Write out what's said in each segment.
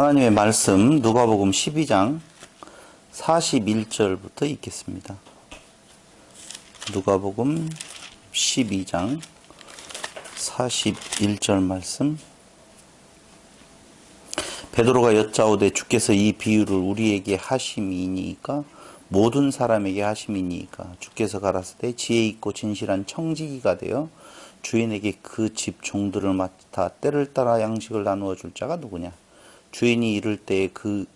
하나님의 말씀 누가복음 12장 41절부터 읽겠습니다. 누가복음 12장 41절 말씀. 베드로가 여짜오되 주께서 이 비유를 우리에게 하심이니까 모든 사람에게 하심이니까 주께서 가라사대 지혜 있고 진실한 청지기가 되어 주인에게 그 집 종들을 맡아 때를 따라 양식을 나누어 줄 자가 누구냐. 주인이 이를 때에 그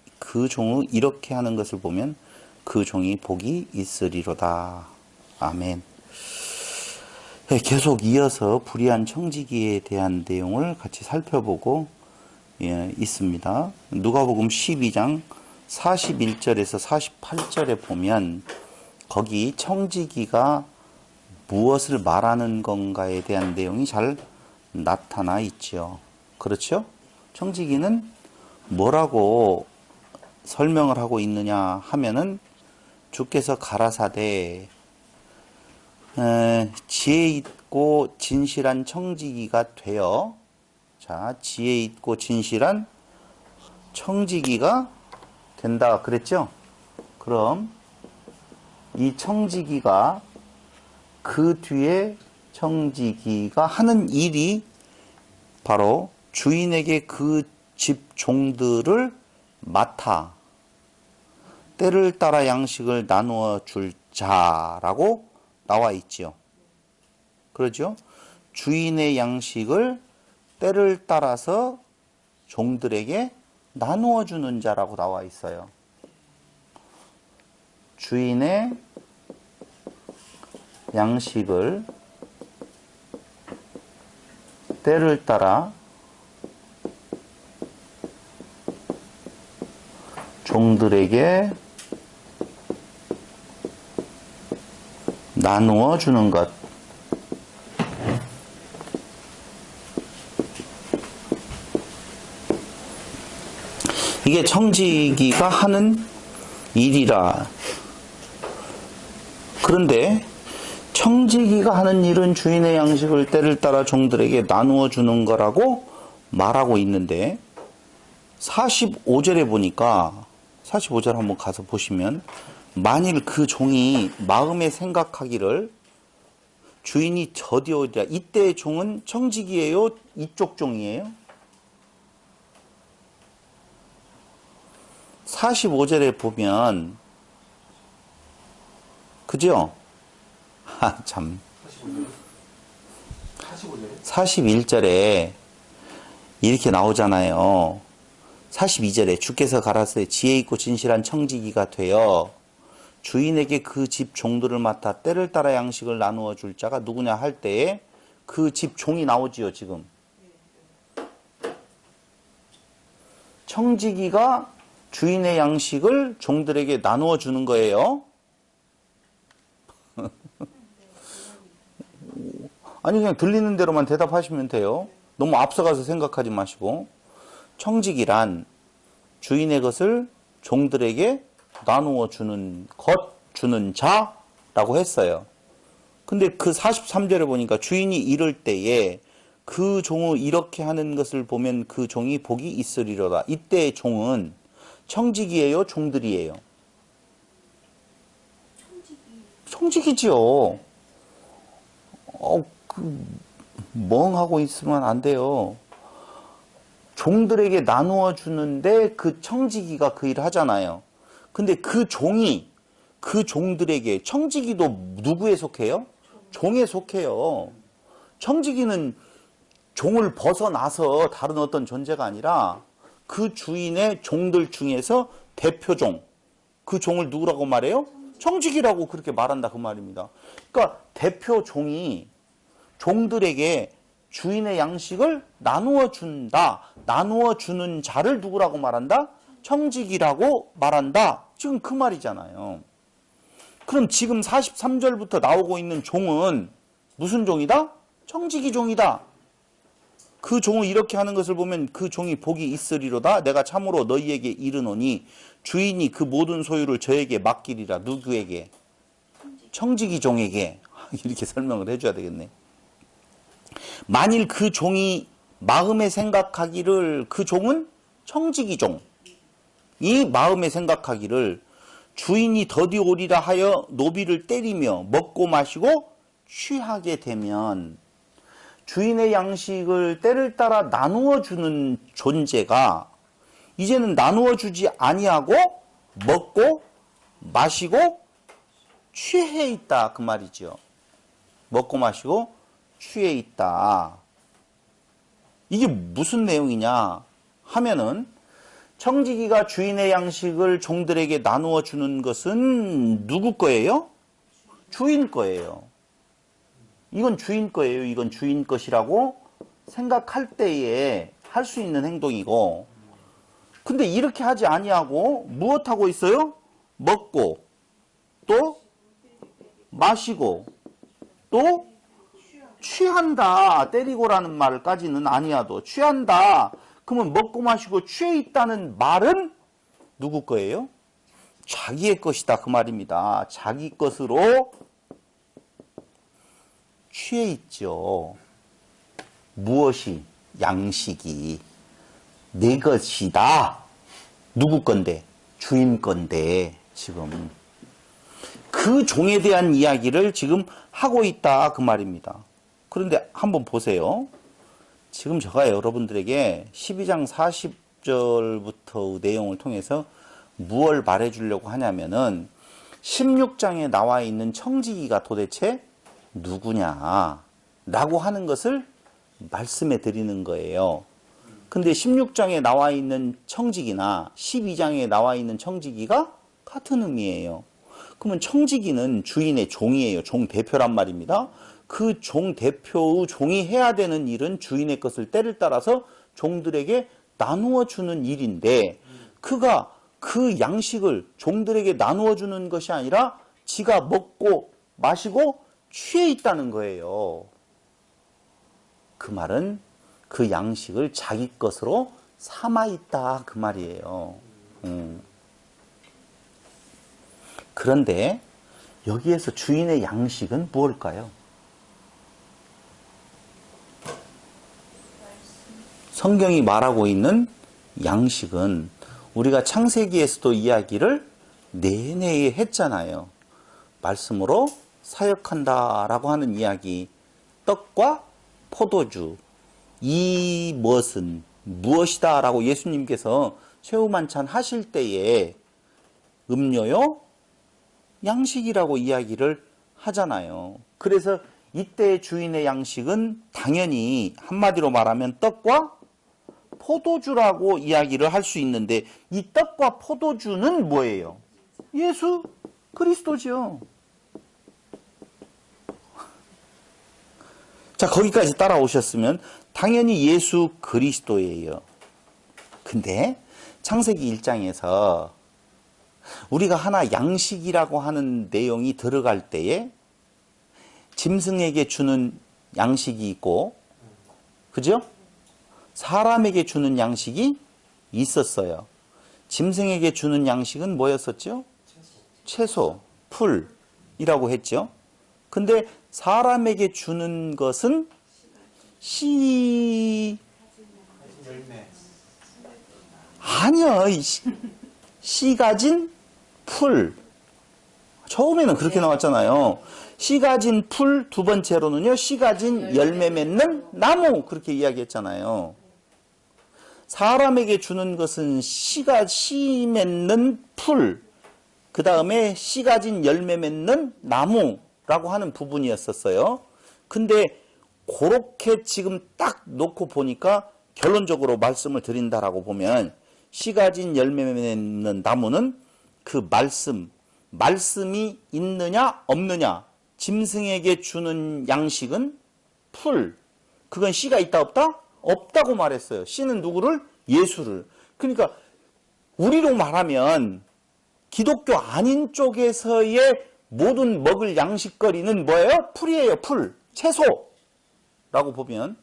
종이 이렇게 하는 것을 보면 그 종이 복이 있으리로다. 아멘. 계속 이어서 불의한 청지기에 대한 내용을 같이 살펴보고 있습니다. 누가복음 12장 41절에서 48절에 보면 거기 청지기가 무엇을 말하는 건가에 대한 내용이 잘 나타나 있죠. 그렇죠? 청지기는 뭐라고 설명을 하고 있느냐 하면은 주께서 가라사대 지혜 있고 진실한 청지기가 되어, 자, 지혜 있고 진실한 청지기가 된다 그랬죠? 그럼 이 청지기가 그 뒤에 청지기가 하는 일이 바로 주인에게 그 집 종들을 맡아 때를 따라 양식을 나누어 줄 자라고 나와 있지요. 그렇죠? 주인의 양식을 때를 따라서 종들에게 나누어 주는 자라고 나와 있어요. 주인의 양식을 때를 따라 종들에게 나누어 주는 것. 이게 청지기가 하는 일이라. 그런데 청지기가 하는 일은 주인의 양식을 때를 따라 종들에게 나누어 주는 거라고 말하고 있는데 45절에 보니까 45절 한번 가서 보시면 만일 그 종이 마음에 생각하기를 주인이 저디오리라. 이때의 종은 청지기예요? 이쪽 종이에요? 45절에 보면 그죠? 참 41절에 이렇게 나오잖아요. 42절에 주께서 가라사대 지혜 있고 진실한 청지기가 되어 주인에게 그 집 종들을 맡아 때를 따라 양식을 나누어 줄 자가 누구냐 할 때에 그 집 종이 나오지요. 지금 청지기가 주인의 양식을 종들에게 나누어 주는 거예요. 아니 그냥 들리는 대로만 대답하시면 돼요. 너무 앞서가서 생각하지 마시고. 청지기란 주인의 것을 종들에게 나누어 주는 것, 주는 자라고 했어요. 근데 그 43절에 보니까 주인이 이럴 때에 그 종이 이렇게 하는 것을 보면 그 종이 복이 있으리로다. 이때의 종은 청지기예요? 종들이에요? 청지기지요. 멍하고 있으면 안 돼요. 종들에게 나누어 주는데 그 청지기가 그 일을 하잖아요. 근데 그 종이 그 종들에게, 청지기도 누구에 속해요? 종에 속해요. 청지기는 종을 벗어나서 다른 어떤 존재가 아니라 그 주인의 종들 중에서 대표종, 그 종을 누구라고 말해요? 청지기라고 그렇게 말한다 그 말입니다. 그러니까 대표 종이 종들에게 주인의 양식을 나누어 준다. 나누어 주는 자를 누구라고 말한다? 청지기라고 말한다. 지금 그 말이잖아요. 그럼 지금 43절부터 나오고 있는 종은 무슨 종이다? 청지기 종이다. 그 종을 이렇게 하는 것을 보면 그 종이 복이 있으리로다. 내가 참으로 너희에게 이르노니 주인이 그 모든 소유를 저에게 맡기리라. 누구에게? 청지기 종에게. 이렇게 설명을 해줘야 되겠네. 만일 그 종이 마음에 생각하기를 그 종은 청지기종이 마음에 생각하기를 주인이 더디 오리라 하여 노비를 때리며 먹고 마시고 취하게 되면 주인의 양식을 때를 따라 나누어 주는 존재가 이제는 나누어 주지 아니하고 먹고 마시고 취해 있다 그 말이죠. 먹고 마시고 취해 있다. 이게 무슨 내용이냐 하면은 청지기가 주인의 양식을 종들에게 나누어 주는 것은 누구 거예요? 주인 거예요. 이건 주인 거예요. 이건 주인 것이라고 생각할 때에 할 수 있는 행동이고, 근데 이렇게 하지 아니하고 무엇하고 있어요? 먹고 또 마시고 또 취한다. 때리고라는 말까지는 아니어도 취한다. 그러면 먹고 마시고 취해 있다는 말은 누구 거예요? 자기의 것이다 그 말입니다. 자기 것으로 취해 있죠. 무엇이? 양식이 내 것이다. 누구 건데? 주인 건데 지금 그 종에 대한 이야기를 지금 하고 있다 그 말입니다. 그런데 한번 보세요. 지금 제가 여러분들에게 12장 40절부터 내용을 통해서 무엇을 말해주려고 하냐면은 16장에 나와 있는 청지기가 도대체 누구냐 라고 하는 것을 말씀해 드리는 거예요. 근데 16장에 나와 있는 청지기나 12장에 나와 있는 청지기가 같은 의미예요. 그러면 청지기는 주인의 종이에요. 종 대표란 말입니다. 그 종 대표의 종이 해야 되는 일은 주인의 것을 때를 따라서 종들에게 나누어 주는 일인데 그가 그 양식을 종들에게 나누어 주는 것이 아니라 지가 먹고 마시고 취해 있다는 거예요. 그 말은 그 양식을 자기 것으로 삼아 있다 그 말이에요. 그런데 여기에서 주인의 양식은 무엇일까요? 성경이 말하고 있는 양식은 우리가 창세기에서도 이야기를 내내 했잖아요. 말씀으로 사역한다라고 하는 이야기, 떡과 포도주, 이 무엇은 무엇이다 라고 예수님께서 최후 만찬 하실 때에 음료요, 양식이라고 이야기를 하잖아요. 그래서 이때 주인의 양식은 당연히 한마디로 말하면 떡과 포도주라고 이야기를 할 수 있는데 이 떡과 포도주는 뭐예요? 예수 그리스도죠. 자, 거기까지 따라오셨으면 당연히 예수 그리스도예요. 근데 창세기 1장에서 우리가 하나 양식이라고 하는 내용이 들어갈 때에 짐승에게 주는 양식이 있고, 그죠? 사람에게 주는 양식이 있었어요. 짐승에게 주는 양식은 뭐였었죠? 채소, 풀이라고 했죠. 근데 사람에게 주는 것은 씨, 아니요, 씨 가진 풀. 처음에는 그렇게 나왔잖아요. 씨 가진 풀, 두 번째로는요, 씨 가진 열매 맺는 나무. 그렇게 이야기했잖아요. 사람에게 주는 것은 씨 맺는 풀, 그 다음에 씨 가진 열매 맺는 나무라고 하는 부분이었었어요. 근데 그렇게 지금 딱 놓고 보니까 결론적으로 말씀을 드린다라고 보면 씨 가진 열매 맺는 나무는 그 말씀이 있느냐 없느냐, 짐승에게 주는 양식은 풀, 그건 씨가 있다 없다? 없다고 말했어요. 씨는 누구를? 예수를. 그러니까 우리로 말하면 기독교 아닌 쪽에서의 모든 먹을 양식거리는 뭐예요? 풀이에요. 풀, 채소라고 보면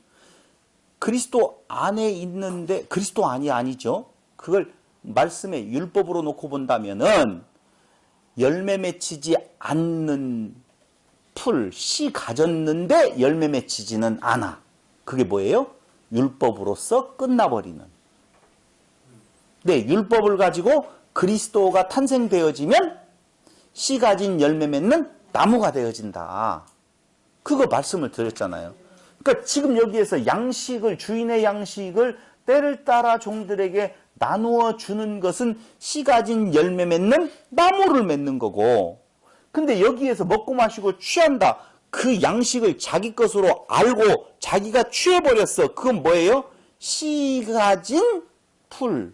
그리스도 안에 있는데, 그리스도 안이 아니죠. 그걸 말씀의 율법으로 놓고 본다면은 열매 맺히지 않는 풀, 씨 가졌는데 열매 맺히지는 않아. 그게 뭐예요? 율법으로서 끝나버리는. 네, 율법을 가지고 그리스도가 탄생되어지면 씨 가진 열매 맺는 나무가 되어진다. 그거 말씀을 드렸잖아요. 그러니까 지금 여기에서 양식을, 주인의 양식을 때를 따라 종들에게 나누어 주는 것은 씨 가진 열매 맺는 나무를 맺는 거고, 근데 여기에서 먹고 마시고 취한다. 그 양식을 자기 것으로 알고 자기가 취해버렸어. 그건 뭐예요? 씨 가진 풀.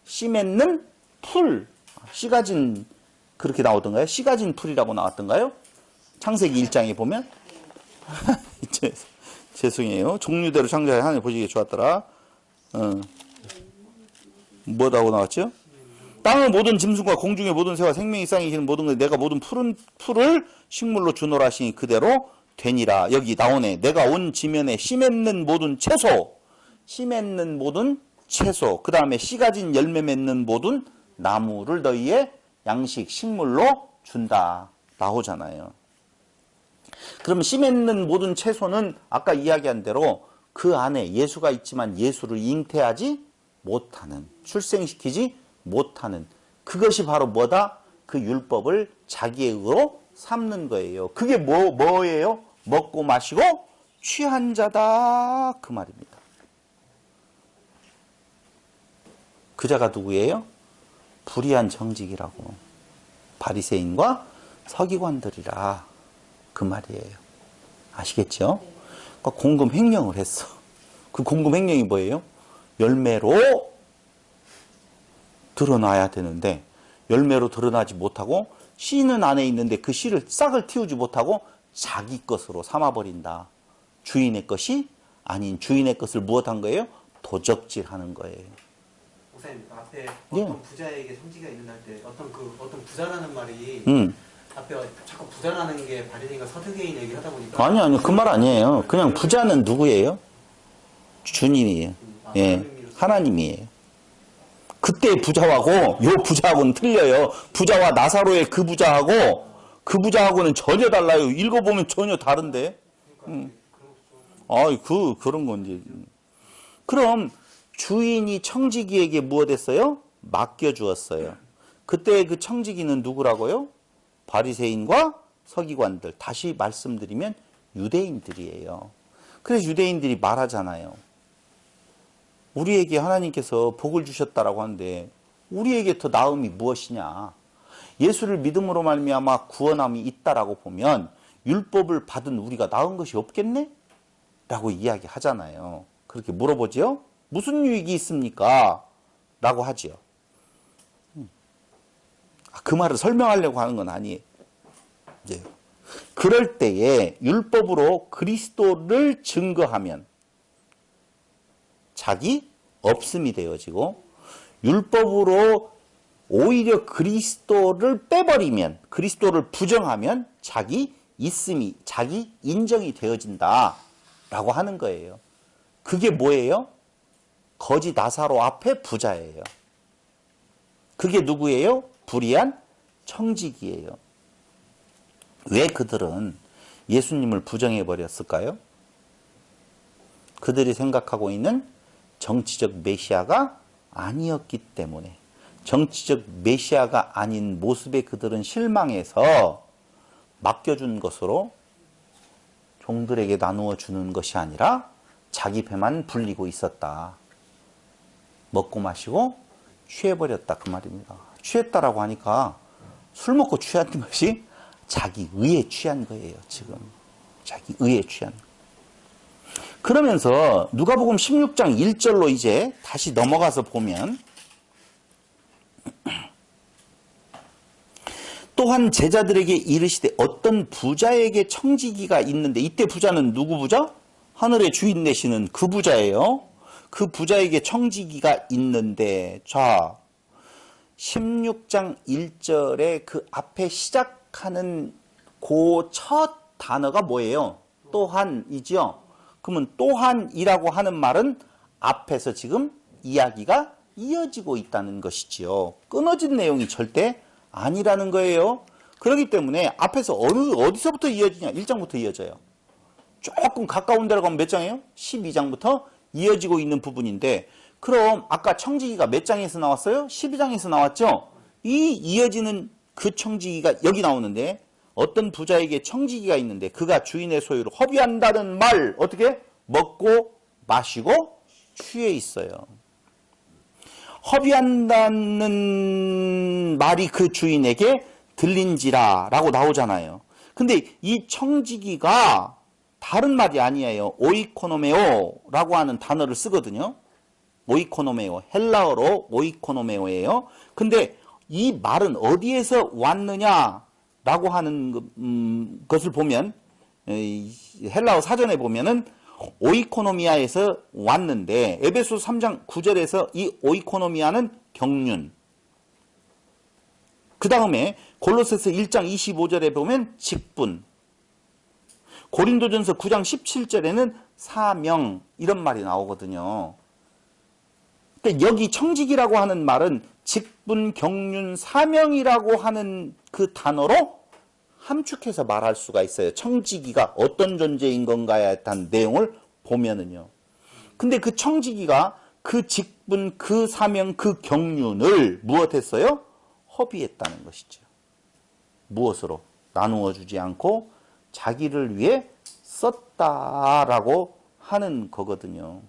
씨 맺는 풀. 씨 가진, 그렇게 나오던가요? 씨 가진 풀이라고 나왔던가요? 창세기 1장에 보면? 죄송해요. 종류대로 창조하여 하나님 보시기에 좋았더라. 뭐라고 나왔죠? 땅의 모든 짐승과 공중의 모든 새와 생명이 쌍이 기는 모든 것 내가 모든 풀을 식물로 주노라 하시니 그대로 되니라. 여기 나오네. 내가 온 지면에 씨 맺는 모든 채소, 씨 맺는 모든 채소, 그 다음에 씨 가진 열매 맺는 모든 나무를 너희의 양식, 식물로 준다. 나오잖아요. 그러면 씨 맺는 모든 채소는 아까 이야기한 대로 그 안에 예수가 있지만 예수를 잉태하지 못하는, 출생시키지 못하는, 그것이 바로 뭐다? 그 율법을 자기의 의로 삼는 거예요. 그게 뭐예요? 먹고 마시고 취한 자다, 그 말입니다. 그 자가 누구예요? 불의한 정직이라고. 바리새인과 서기관들이라, 그 말이에요. 아시겠죠? 그러니까 공금 횡령을 했어. 그 공금 횡령이 뭐예요? 열매로 드러나야 되는데 열매로 드러나지 못하고 씨는 안에 있는데 그 씨를 싹을 틔우지 못하고 자기 것으로 삼아버린다. 주인의 것이 아닌 주인의 것을 무엇한 거예요? 도적질하는 거예요. 목사님, 앞에 어떤 부자에게 성지가 있는 할 때 어떤 부자라는 말이 앞에 자꾸 부자라는 게 바리새인과 서두개인 얘기를 하다 보니까 아니요. 그 말 아니에요. 그냥 부자는 누구예요? 주님이에요. 예, 하나님이에요. 그때 부자하고 요 부자하고는 틀려요. 부자와 나사로의 그 부자하고는 전혀 달라요. 읽어보면 전혀 다른데. 그런 건지. 그럼 주인이 청지기에게 무엇했어요? 맡겨주었어요. 그때 그 청지기는 누구라고요? 바리새인과 서기관들. 다시 말씀드리면 유대인들이에요. 그래서 유대인들이 말하잖아요. 우리에게 하나님께서 복을 주셨다라고 하는데 우리에게 더 나음이 무엇이냐? 예수를 믿음으로 말미암아 구원함이 있다라고 보면 율법을 받은 우리가 나은 것이 없겠네? 라고 이야기하잖아요. 그렇게 물어보죠? 무슨 유익이 있습니까? 라고 하지요. 그 말을 설명하려고 하는 건 아니에요. 이제 그럴 때에 율법으로 그리스도를 증거하면 자기 없음이 되어지고, 율법으로 오히려 그리스도를 빼버리면, 그리스도를 부정하면 자기 있음이, 자기 인정이 되어진다 라고 하는 거예요. 그게 뭐예요? 거지 나사로 앞에 부자예요. 그게 누구예요? 불의한 청지기예요. 왜 그들은 예수님을 부정해버렸을까요? 그들이 생각하고 있는 정치적 메시아가 아니었기 때문에, 정치적 메시아가 아닌 모습에 그들은 실망해서 맡겨준 것으로 종들에게 나누어 주는 것이 아니라 자기 배만 불리고 있었다. 먹고 마시고 취해버렸다, 그 말입니다. 취했다라고 하니까 술 먹고 취한 것이 자기 의에 취한 거예요. 지금 자기 의에 취한 거예요. 그러면서 누가복음 16장 1절로 이제 다시 넘어가서 보면, 또한 제자들에게 이르시되 어떤 부자에게 청지기가 있는데, 이때 부자는 누구 부자? 하늘의 주인 되시는 그 부자예요. 그 부자에게 청지기가 있는데, 자 16장 1절에 그 앞에 시작하는 그 첫 단어가 뭐예요? 또한이죠. 그러면 또한이라고 하는 말은 앞에서 지금 이야기가 이어지고 있다는 것이지요. 끊어진 내용이 절대 아니라는 거예요. 그렇기 때문에 앞에서 어디서부터 이어지냐? 1장부터 이어져요. 조금 가까운 데로 가면 몇 장이에요? 12장부터 이어지고 있는 부분인데, 그럼 아까 청지기가 몇 장에서 나왔어요? 12장에서 나왔죠? 이 이어지는 그 청지기가 여기 나오는데 어떤 부자에게 청지기가 있는데 그가 주인의 소유를 허비한다는 말 어떻게? 먹고 마시고 취해 있어요. 허비한다는 말이 그 주인에게 들린지라 라고 나오잖아요. 근데 이 청지기가 다른 말이 아니에요. 오이코노메오 라고 하는 단어를 쓰거든요. 오이코노메오, 헬라어로 오이코노메오예요. 근데 이 말은 어디에서 왔느냐라고 하는 것을 보면 헬라어 사전에 보면은 오이코노미아에서 왔는데 에베소 3장 9절에서 이 오이코노미아는 경륜. 그 다음에 골로새서 1장 25절에 보면 직분. 고린도전서 9장 17절에는 사명 이런 말이 나오거든요. 그러니까 여기 청직이라고 하는 말은 직분, 경륜, 사명이라고 하는 그 단어로 함축해서 말할 수가 있어요. 청지기가 어떤 존재인 건가에 대한 내용을 보면은요. 근데 그 청지기가 그 직분, 그 사명, 그 경륜을 무엇했어요? 허비했다는 것이죠. 무엇으로? 나누어 주지 않고 자기를 위해 썼다라고 하는 거거든요.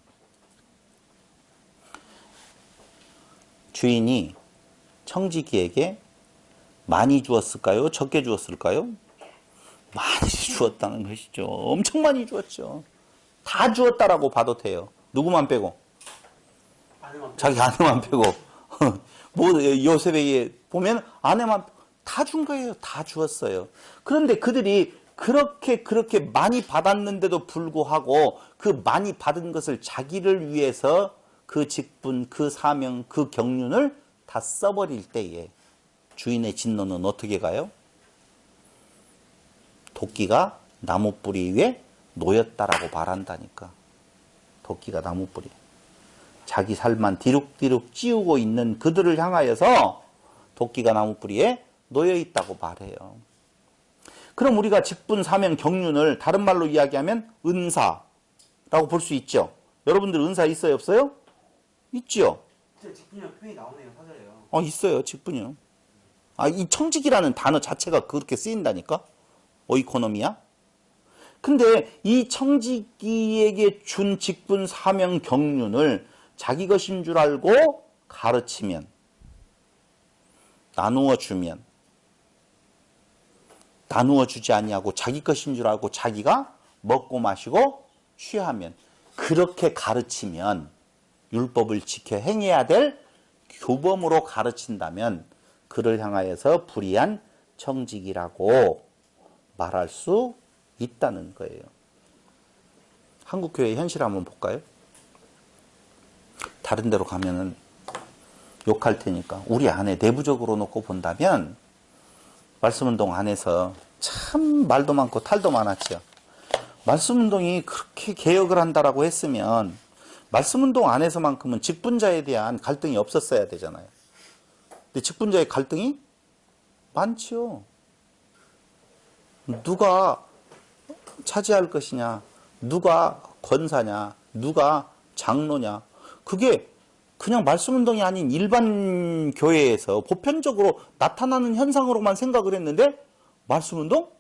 주인이 청지기에게 많이 주었을까요? 적게 주었을까요? 많이 주었다는 것이죠. 엄청 많이 주었죠. 다 주었다라고 봐도 돼요. 누구만 빼고? 자기 아내만 빼고. 뭐 요셉에게 보면 아내만 다 준 거예요. 다 주었어요. 그런데 그들이 그렇게 많이 받았는데도 불구하고 그 많이 받은 것을 자기를 위해서 그 직분, 그 사명, 그 경륜을 다 써버릴 때에 주인의 진노는 어떻게 가요? 도끼가 나무 뿌리 위에 놓였다라고 말한다니까. 도끼가 나무 뿌리. 자기 살만 디룩디룩 찌우고 있는 그들을 향하여서 도끼가 나무 뿌리에 놓여 있다고 말해요. 그럼 우리가 직분, 사명, 경륜을 다른 말로 이야기하면 은사라고 볼 수 있죠. 여러분들 은사 있어요, 없어요? 있죠. 직분이랑 표현이 나오네요, 사절에요. 있어요, 직분이요. 이 청직이라는 단어 자체가 그렇게 쓰인다니까? 오이코노미야? 근데 이 청지기에게 준 직분, 사명, 경륜을 자기 것인 줄 알고 가르치면, 나누어 주면, 나누어 주지 아니하고 자기 것인 줄 알고 자기가 먹고 마시고 취하면, 그렇게 가르치면 율법을 지켜 행해야 될 교범으로 가르친다면 그를 향하여서 불의한 청직이라고 말할 수 있다는 거예요. 한국교회 현실 한번 볼까요? 다른 데로 가면은 욕할 테니까 우리 안에 내부적으로 놓고 본다면 말씀운동 안에서 참 말도 많고 탈도 많았죠. 말씀운동이 그렇게 개혁을 한다라고 했으면 말씀운동 안에서만큼은 직분자에 대한 갈등이 없었어야 되잖아요. 근데 직분자의 갈등이 많죠. 누가 차지할 것이냐, 누가 권사냐, 누가 장로냐. 그게 그냥 말씀운동이 아닌 일반 교회에서 보편적으로 나타나는 현상으로만 생각을 했는데 말씀운동?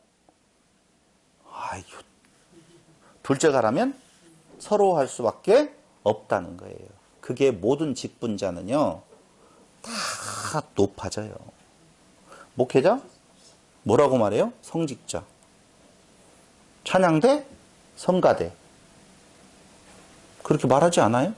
둘째가라면 서로 할 수밖에 없다는 거예요. 그게 모든 직분자는요 다 높아져요. 목회자? 뭐라고 말해요? 성직자. 찬양대? 성가대. 그렇게 말하지 않아요?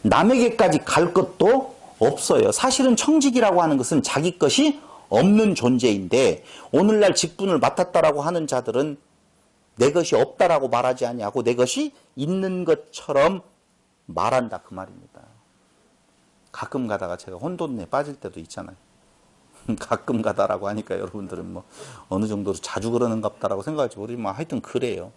남에게까지 갈 것도 없어요. 사실은 청직이라고 하는 것은 자기 것이 없는 존재인데 오늘날 직분을 맡았다라고 하는 자들은 내 것이 없다라고 말하지 아니하고 내 것이 있는 것처럼 말한다 그 말입니다. 가끔 가다가 제가 혼돈에 빠질 때도 있잖아요. 가끔 가다라고 하니까 여러분들은 뭐 어느 정도로 자주 그러는가 보다라고 생각할지 모르지만 하여튼 그래요.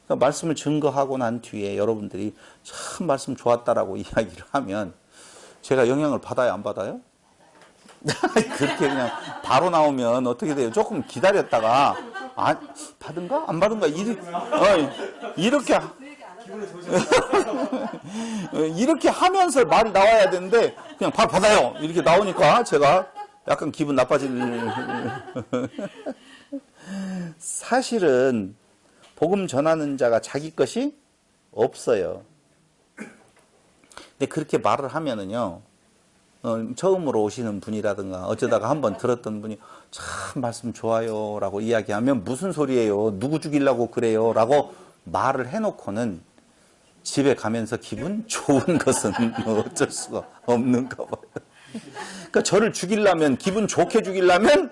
그러니까 말씀을 증거하고 난 뒤에 여러분들이 참 말씀 좋았다라고 이야기를 하면 제가 영향을 받아요, 안 받아요? 그렇게 그냥 바로 나오면 어떻게 돼요? 조금 기다렸다가 받은가? 안 받은가? 이렇게 기분이 좋으셨어요. 이렇게 하면서 말이 나와야 되는데 그냥 바로 받아요 이렇게 나오니까 제가 약간 기분 나빠지는. 사실은 복음 전하는 자가 자기 것이 없어요. 근데 그렇게 말을 하면은요, 처음으로 오시는 분이라든가 어쩌다가 한번 들었던 분이 참 말씀 좋아요 라고 이야기하면 무슨 소리예요, 누구 죽이려고 그래요 라고 말을 해놓고는 집에 가면서 기분 좋은 것은 어쩔 수가 없는가 봐요. 그러니까 저를 죽이려면, 기분 좋게 죽이려면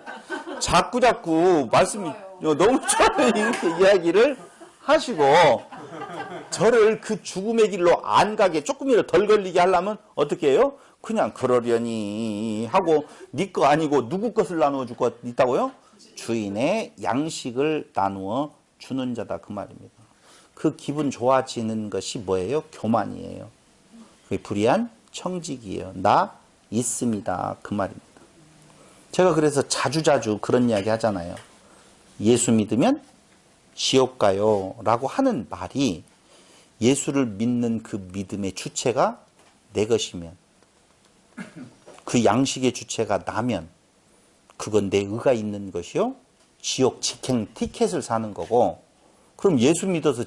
자꾸 말씀이 너무 좋아요 이렇게 이야기를 하시고, 저를 그 죽음의 길로 안 가게 조금이라도 덜 걸리게 하려면 어떻게 해요? 그냥 그러려니 하고, 네 거 아니고 누구 것을 나누어 줄 것 있다고요? 주인의 양식을 나누어 주는 자다 그 말입니다. 그 기분 좋아지는 것이 뭐예요? 교만이에요. 그게 불의한 청직이에요. 나 있습니다 그 말입니다. 제가 그래서 자주자주 그런 이야기 하잖아요. 예수 믿으면 지옥 가요 라고 하는 말이, 예수를 믿는 그 믿음의 주체가 내 것이면, 그 양식의 주체가 나면 그건 내 의가 있는 것이요, 지옥 직행 티켓을 사는 거고, 그럼 예수 믿어서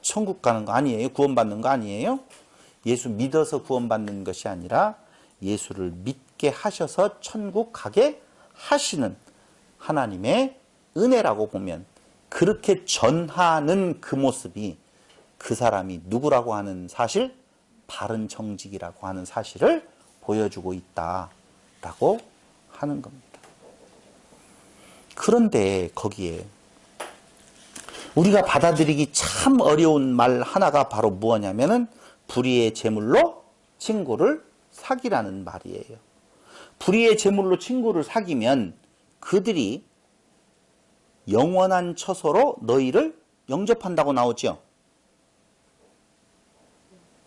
천국 가는 거 아니에요? 구원받는 거 아니에요? 예수 믿어서 구원받는 것이 아니라 예수를 믿게 하셔서 천국 가게 하시는 하나님의 은혜라고 보면, 그렇게 전하는 그 모습이 그 사람이 누구라고 하는 사실, 바른 정직이라고 하는 사실을 보여주고 있다라고 하는 겁니다. 그런데 거기에 우리가 받아들이기 참 어려운 말 하나가 바로 무엇냐면은 불의의 제물로 친구를 사귀라는 말이에요. 불의의 제물로 친구를 사귀면 그들이 영원한 처소로 너희를 영접한다고 나오죠.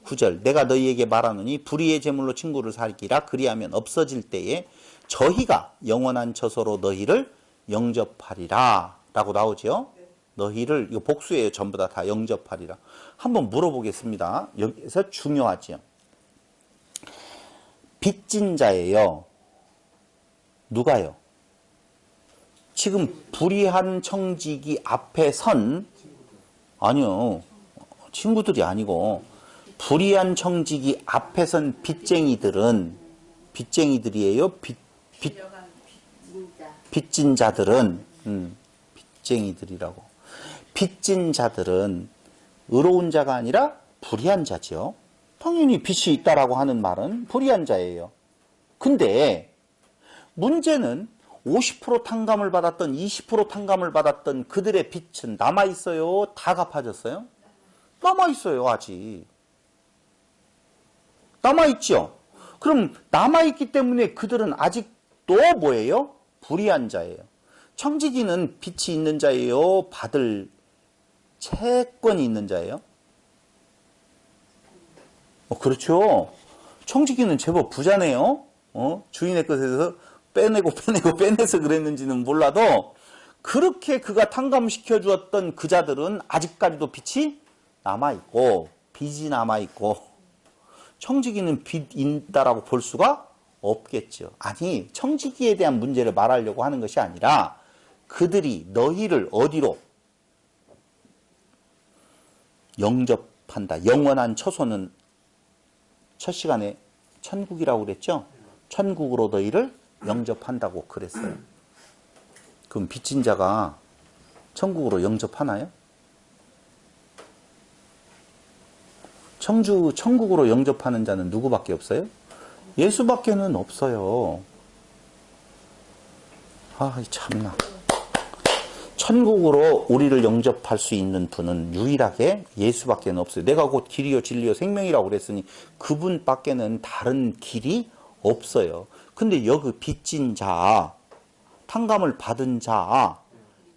9절, 내가 너희에게 말하노니 불의의 제물로 친구를 사귀라. 그리하면 없어질 때에 저희가 영원한 처소로 너희를 영접하리라 라고 나오죠. 너희를, 이거 복수예요. 전부 다 영접하리라. 한번 물어보겠습니다. 여기서 중요하죠. 빚진 자예요. 누가요? 지금 불의한 청지기 앞에 선, 아니요, 친구들이 아니고, 불의한 청지기 앞에 선 빚쟁이들이에요. 빚진 자들은, 빚쟁이들이라고. 빚진 자들은 의로운 자가 아니라 불의한 자죠. 당연히 빚이 있다라고 하는 말은 불의한 자예요. 근데 문제는 50% 탕감을 받았던, 20% 탕감을 받았던 그들의 빚은 남아있어요? 다 갚아졌어요? 남아있어요, 아직. 남아있죠? 그럼 남아있기 때문에 그들은 아직도 뭐예요? 불의한 자예요. 청지기는 빚이 있는 자예요? 받을 채권이 있는 자예요? 그렇죠. 청지기는 제법 부자네요. 주인의 것에서 빼내서 그랬는지는 몰라도, 그렇게 그가 탕감시켜 주었던 그 자들은 아직까지도 빚이 남아있고, 빚이 남아있고, 청지기는 빚 있다라고 볼 수가 없겠죠. 아니, 청지기에 대한 문제를 말하려고 하는 것이 아니라, 그들이 너희를 어디로 영접한다. 영원한 처소는 첫 시간에 천국이라고 그랬죠. 천국으로 너희를 영접한다고 그랬어요. 그럼 빚진 자가 천국으로 영접하나요? 천국으로 영접하는 자는 누구밖에 없어요? 예수밖에는 없어요. 아, 참나. 천국으로 우리를 영접할 수 있는 분은 유일하게 예수밖에 없어요. 내가 곧 길이요 진리요 생명이라고 그랬으니 그분밖에는 다른 길이 없어요. 근데 여기 빚진 자, 탕감을 받은 자,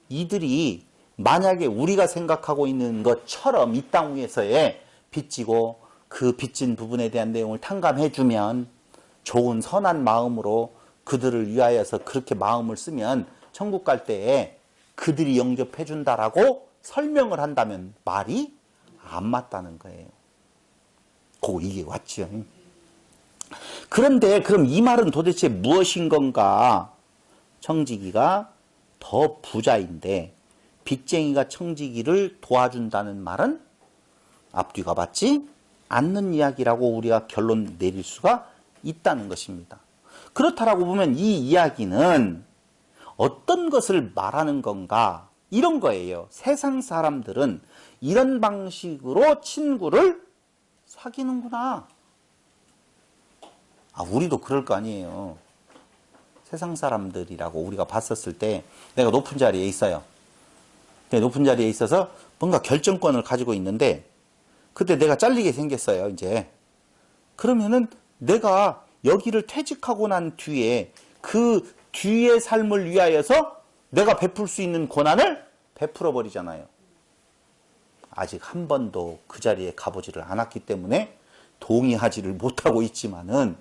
이들이 만약에 우리가 생각하고 있는 것처럼 이 땅 위에서의 빚지고 그 빚진 부분에 대한 내용을 탕감해주면, 좋은 선한 마음으로 그들을 위하여서 그렇게 마음을 쓰면 천국 갈 때에 그들이 영접해준다라고 설명을 한다면 말이 안 맞다는 거예요. 이게 왔죠. 그런데 그럼 이 말은 도대체 무엇인 건가? 청지기가 더 부자인데 빚쟁이가 청지기를 도와준다는 말은 앞뒤가 맞지 않는 이야기라고 우리가 결론 내릴 수가 있다는 것입니다. 그렇다라고 보면 이 이야기는 어떤 것을 말하는 건가? 이런 거예요. 세상 사람들은 이런 방식으로 친구를 사귀는구나. 우리도 그럴 거 아니에요. 세상 사람들이라고 우리가 봤었을 때 내가 높은 자리에 있어요. 높은 자리에 있어서 뭔가 결정권을 가지고 있는데 그때 내가 잘리게 생겼어요. 이제 그러면은 내가 여기를 퇴직하고 난 뒤에 그 뒤의 삶을 위하여서 내가 베풀 수 있는 권한을 베풀어 버리잖아요. 아직 한 번도 그 자리에 가보지를 않았기 때문에 동의하지를 못하고 있지만은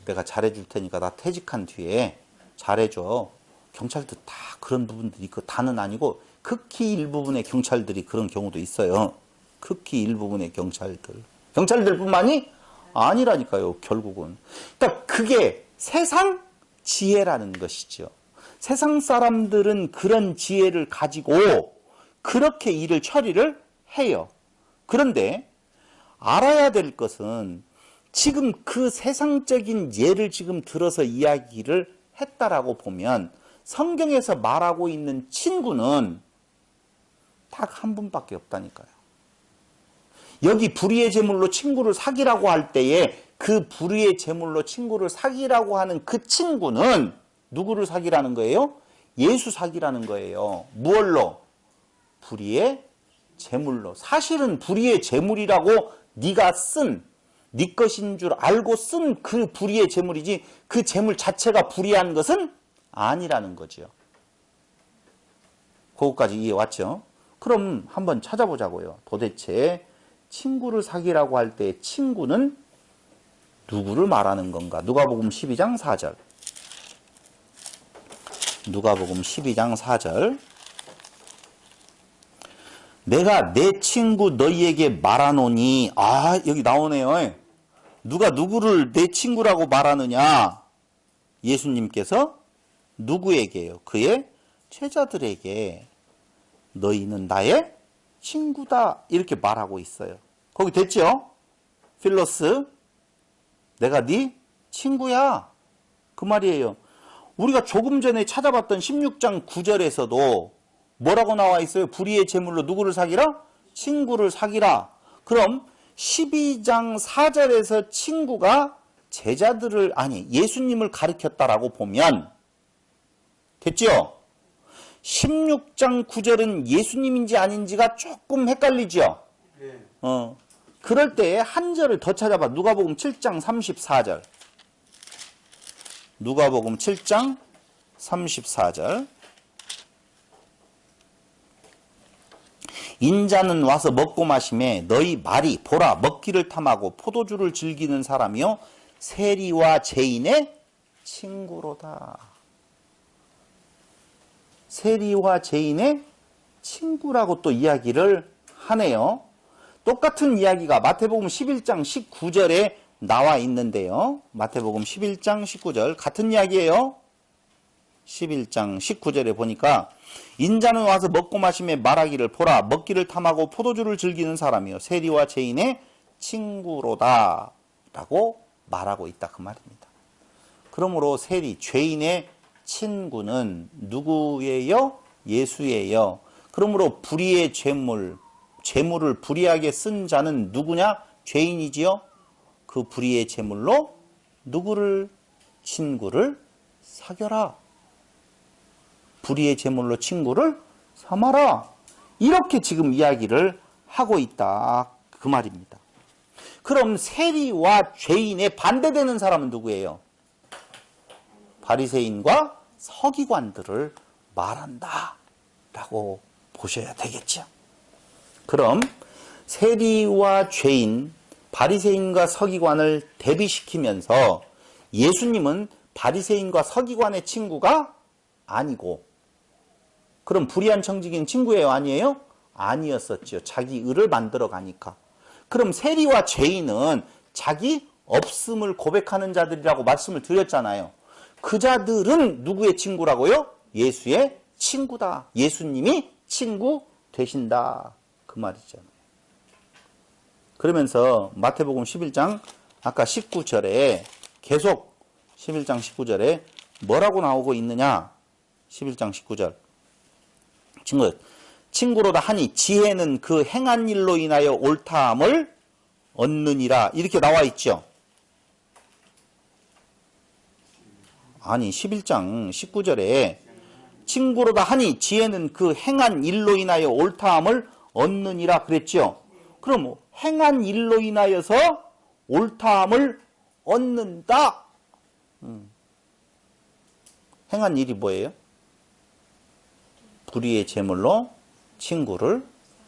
내가 잘해줄 테니까 나 퇴직한 뒤에 잘해줘. 경찰도 다 그런 부분들이 있고 다는 아니고 극히 일부분의 경찰들이 그런 경우도 있어요. 극히 일부분의 경찰들뿐만이 아니라니까요. 결국은. 그러니까 그게 세상 지혜라는 것이죠. 세상 사람들은 그런 지혜를 가지고 그렇게 일을 처리를 해요. 그런데 알아야 될 것은 지금 그 세상적인 예를 지금 들어서 이야기를 했다라고 보면 성경에서 말하고 있는 친구는 딱 한 분밖에 없다니까요. 여기 불의의 제물로 친구를 사귀라고 할 때에 그 불의의 제물로 친구를 사귀라고 하는 그 친구는 누구를 사귀라는 거예요? 예수 사귀라는 거예요. 무얼로? 불의의 제물로. 사실은 불의의 제물이라고 네가 네 것인 줄 알고 쓴 그 불의의 제물이지 그 제물 자체가 불의한 것은 아니라는 거죠. 그것까지 이해 왔죠? 그럼 한번 찾아보자고요. 도대체 친구를 사귀라고 할 때 친구는 누구를 말하는 건가? 누가복음 12장 4절. 누가복음 12장 4절. 내가 내 친구 너희에게 말하노니, 여기 나오네요. 누가 누구를 내 친구라고 말하느냐? 예수님께서 누구에게요? 그의 제자들에게 너희는 나의 친구다 이렇게 말하고 있어요. 거기 됐죠? 필로스, 내가 네 친구야 그 말이에요. 우리가 조금 전에 찾아봤던 16장 9절에서도 뭐라고 나와 있어요? 불의의 제물로 누구를 사귀라? 친구를 사귀라. 그럼 12장 4절에서 친구가 예수님을 가리켰다라고 보면 됐죠? 16장 9절은 예수님인지 아닌지가 조금 헷갈리죠? 네. 그럴 때에 한 절을 더 찾아봐. 누가복음 7장 34절. 누가복음 7장 34절. 인자는 와서 먹고 마시매 너희 말이 보라 먹기를 탐하고 포도주를 즐기는 사람이요 세리와 죄인의 친구로다. 세리와 죄인의 친구라고 또 이야기를 하네요. 똑같은 이야기가 마태복음 11장 19절에 나와 있는데요. 마태복음 11장 19절 같은 이야기예요. 11장 19절에 보니까 인자는 와서 먹고 마시며 말하기를 보라 먹기를 탐하고 포도주를 즐기는 사람이요 세리와 죄인의 친구로다 라고 말하고 있다 그 말입니다. 그러므로 세리 죄인의 친구는 누구예요? 예수예요. 그러므로 불의의 재물을 불의하게 쓴 자는 누구냐? 죄인이지요. 그 불의의 제물로 누구를 친구를 사겨라. 불의의 제물로 친구를 삼아라. 이렇게 지금 이야기를 하고 있다. 그 말입니다. 그럼 세리와 죄인에 반대되는 사람은 누구예요? 바리새인과 서기관들을 말한다. 라고 보셔야 되겠죠. 그럼 세리와 죄인, 바리새인과 서기관을 대비시키면서 예수님은 바리새인과 서기관의 친구가 아니고 그럼 불의한 청지기는 친구예요? 아니에요? 아니었었죠. 자기 의를 만들어 가니까. 그럼 세리와 죄인은 자기 없음을 고백하는 자들이라고 말씀을 드렸잖아요. 그 자들은 누구의 친구라고요? 예수의 친구다. 예수님이 친구 되신다. 그 말이잖아요. 그러면서 마태복음 11장 아까 19절에 계속 11장 19절에 뭐라고 나오고 있느냐? 11장 19절. 친구로다 하니 지혜는 그 행한 일로 인하여 옳다함을 얻느니라. 이렇게 나와 있죠. 아니 11장 19절에 친구로다 하니 지혜는 그 행한 일로 인하여 옳다함을 얻느니라 그랬죠. 그럼 행한 일로 인하여서 옳다함을 얻는다. 행한 일이 뭐예요? 불의의 제물로 친구를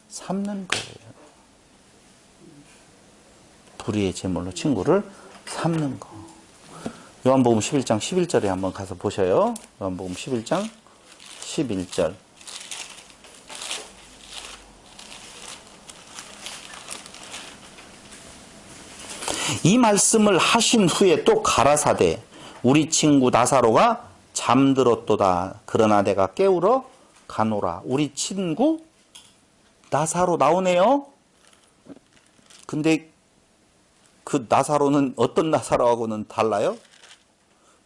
삼는 거예요. 불의의 제물로 친구를 삼는 거. 요한복음 11장 11절에 한번 가서 보셔요. 요한복음 11장 11절. 이 말씀을 하신 후에 또 가라사대 우리 친구 나사로가 잠들었도다. 그러나 내가 깨우러 가노라. 우리 친구 나사로 나오네요. 근데 그 나사로는 어떤 나사로하고는 달라요?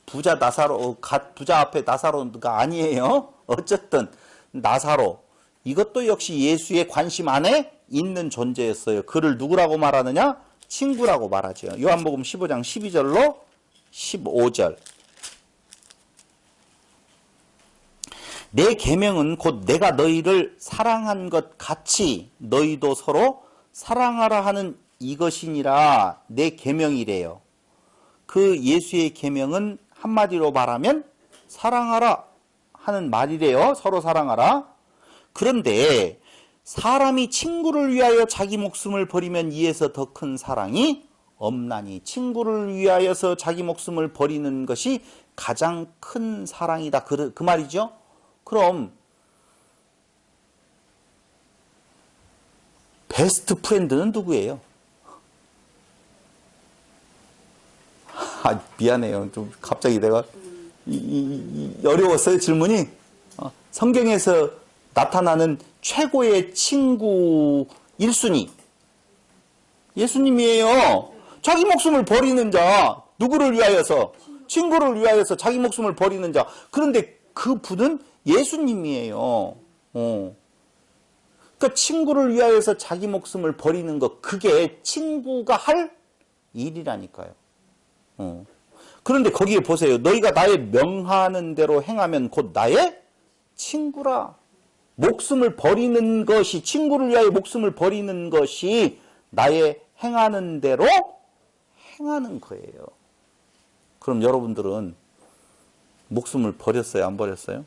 부자 나사로, 부자 앞에 나사로가 아니에요. 어쨌든 나사로 이것도 역시 예수의 관심 안에 있는 존재였어요. 그를 누구라고 말하느냐? 친구라고 말하죠. 요한복음 15장 12절로 15절. 내 계명은 곧 내가 너희를 사랑한 것 같이 너희도 서로 사랑하라 하는 이것이니라. 내 계명이래요. 그 예수의 계명은 한마디로 말하면 사랑하라 하는 말이래요. 서로 사랑하라. 그런데 사람이 친구를 위하여 자기 목숨을 버리면 이에서 더 큰 사랑이 없나니. 친구를 위하여서 자기 목숨을 버리는 것이 가장 큰 사랑이다. 그 말이죠. 그럼 베스트 프렌드는 누구예요? 미안해요. 좀 갑자기 내가 어려웠어요, 질문이. 성경에서 나타나는 최고의 친구 1순위 예수님이에요. 자기 목숨을 버리는 자. 누구를 위하여서? 친구를 위하여서 자기 목숨을 버리는 자. 그런데 그 분은 예수님이에요. 그러니까 친구를 위하여서 자기 목숨을 버리는 것, 그게 친구가 할 일이라니까요. 그런데 거기에 보세요. 너희가 나의 명하는 대로 행하면 곧 나의 친구라. 목숨을 버리는 것이, 친구를 위하여 목숨을 버리는 것이 나의 행하는 대로 행하는 거예요. 그럼 여러분들은 목숨을 버렸어요? 안 버렸어요?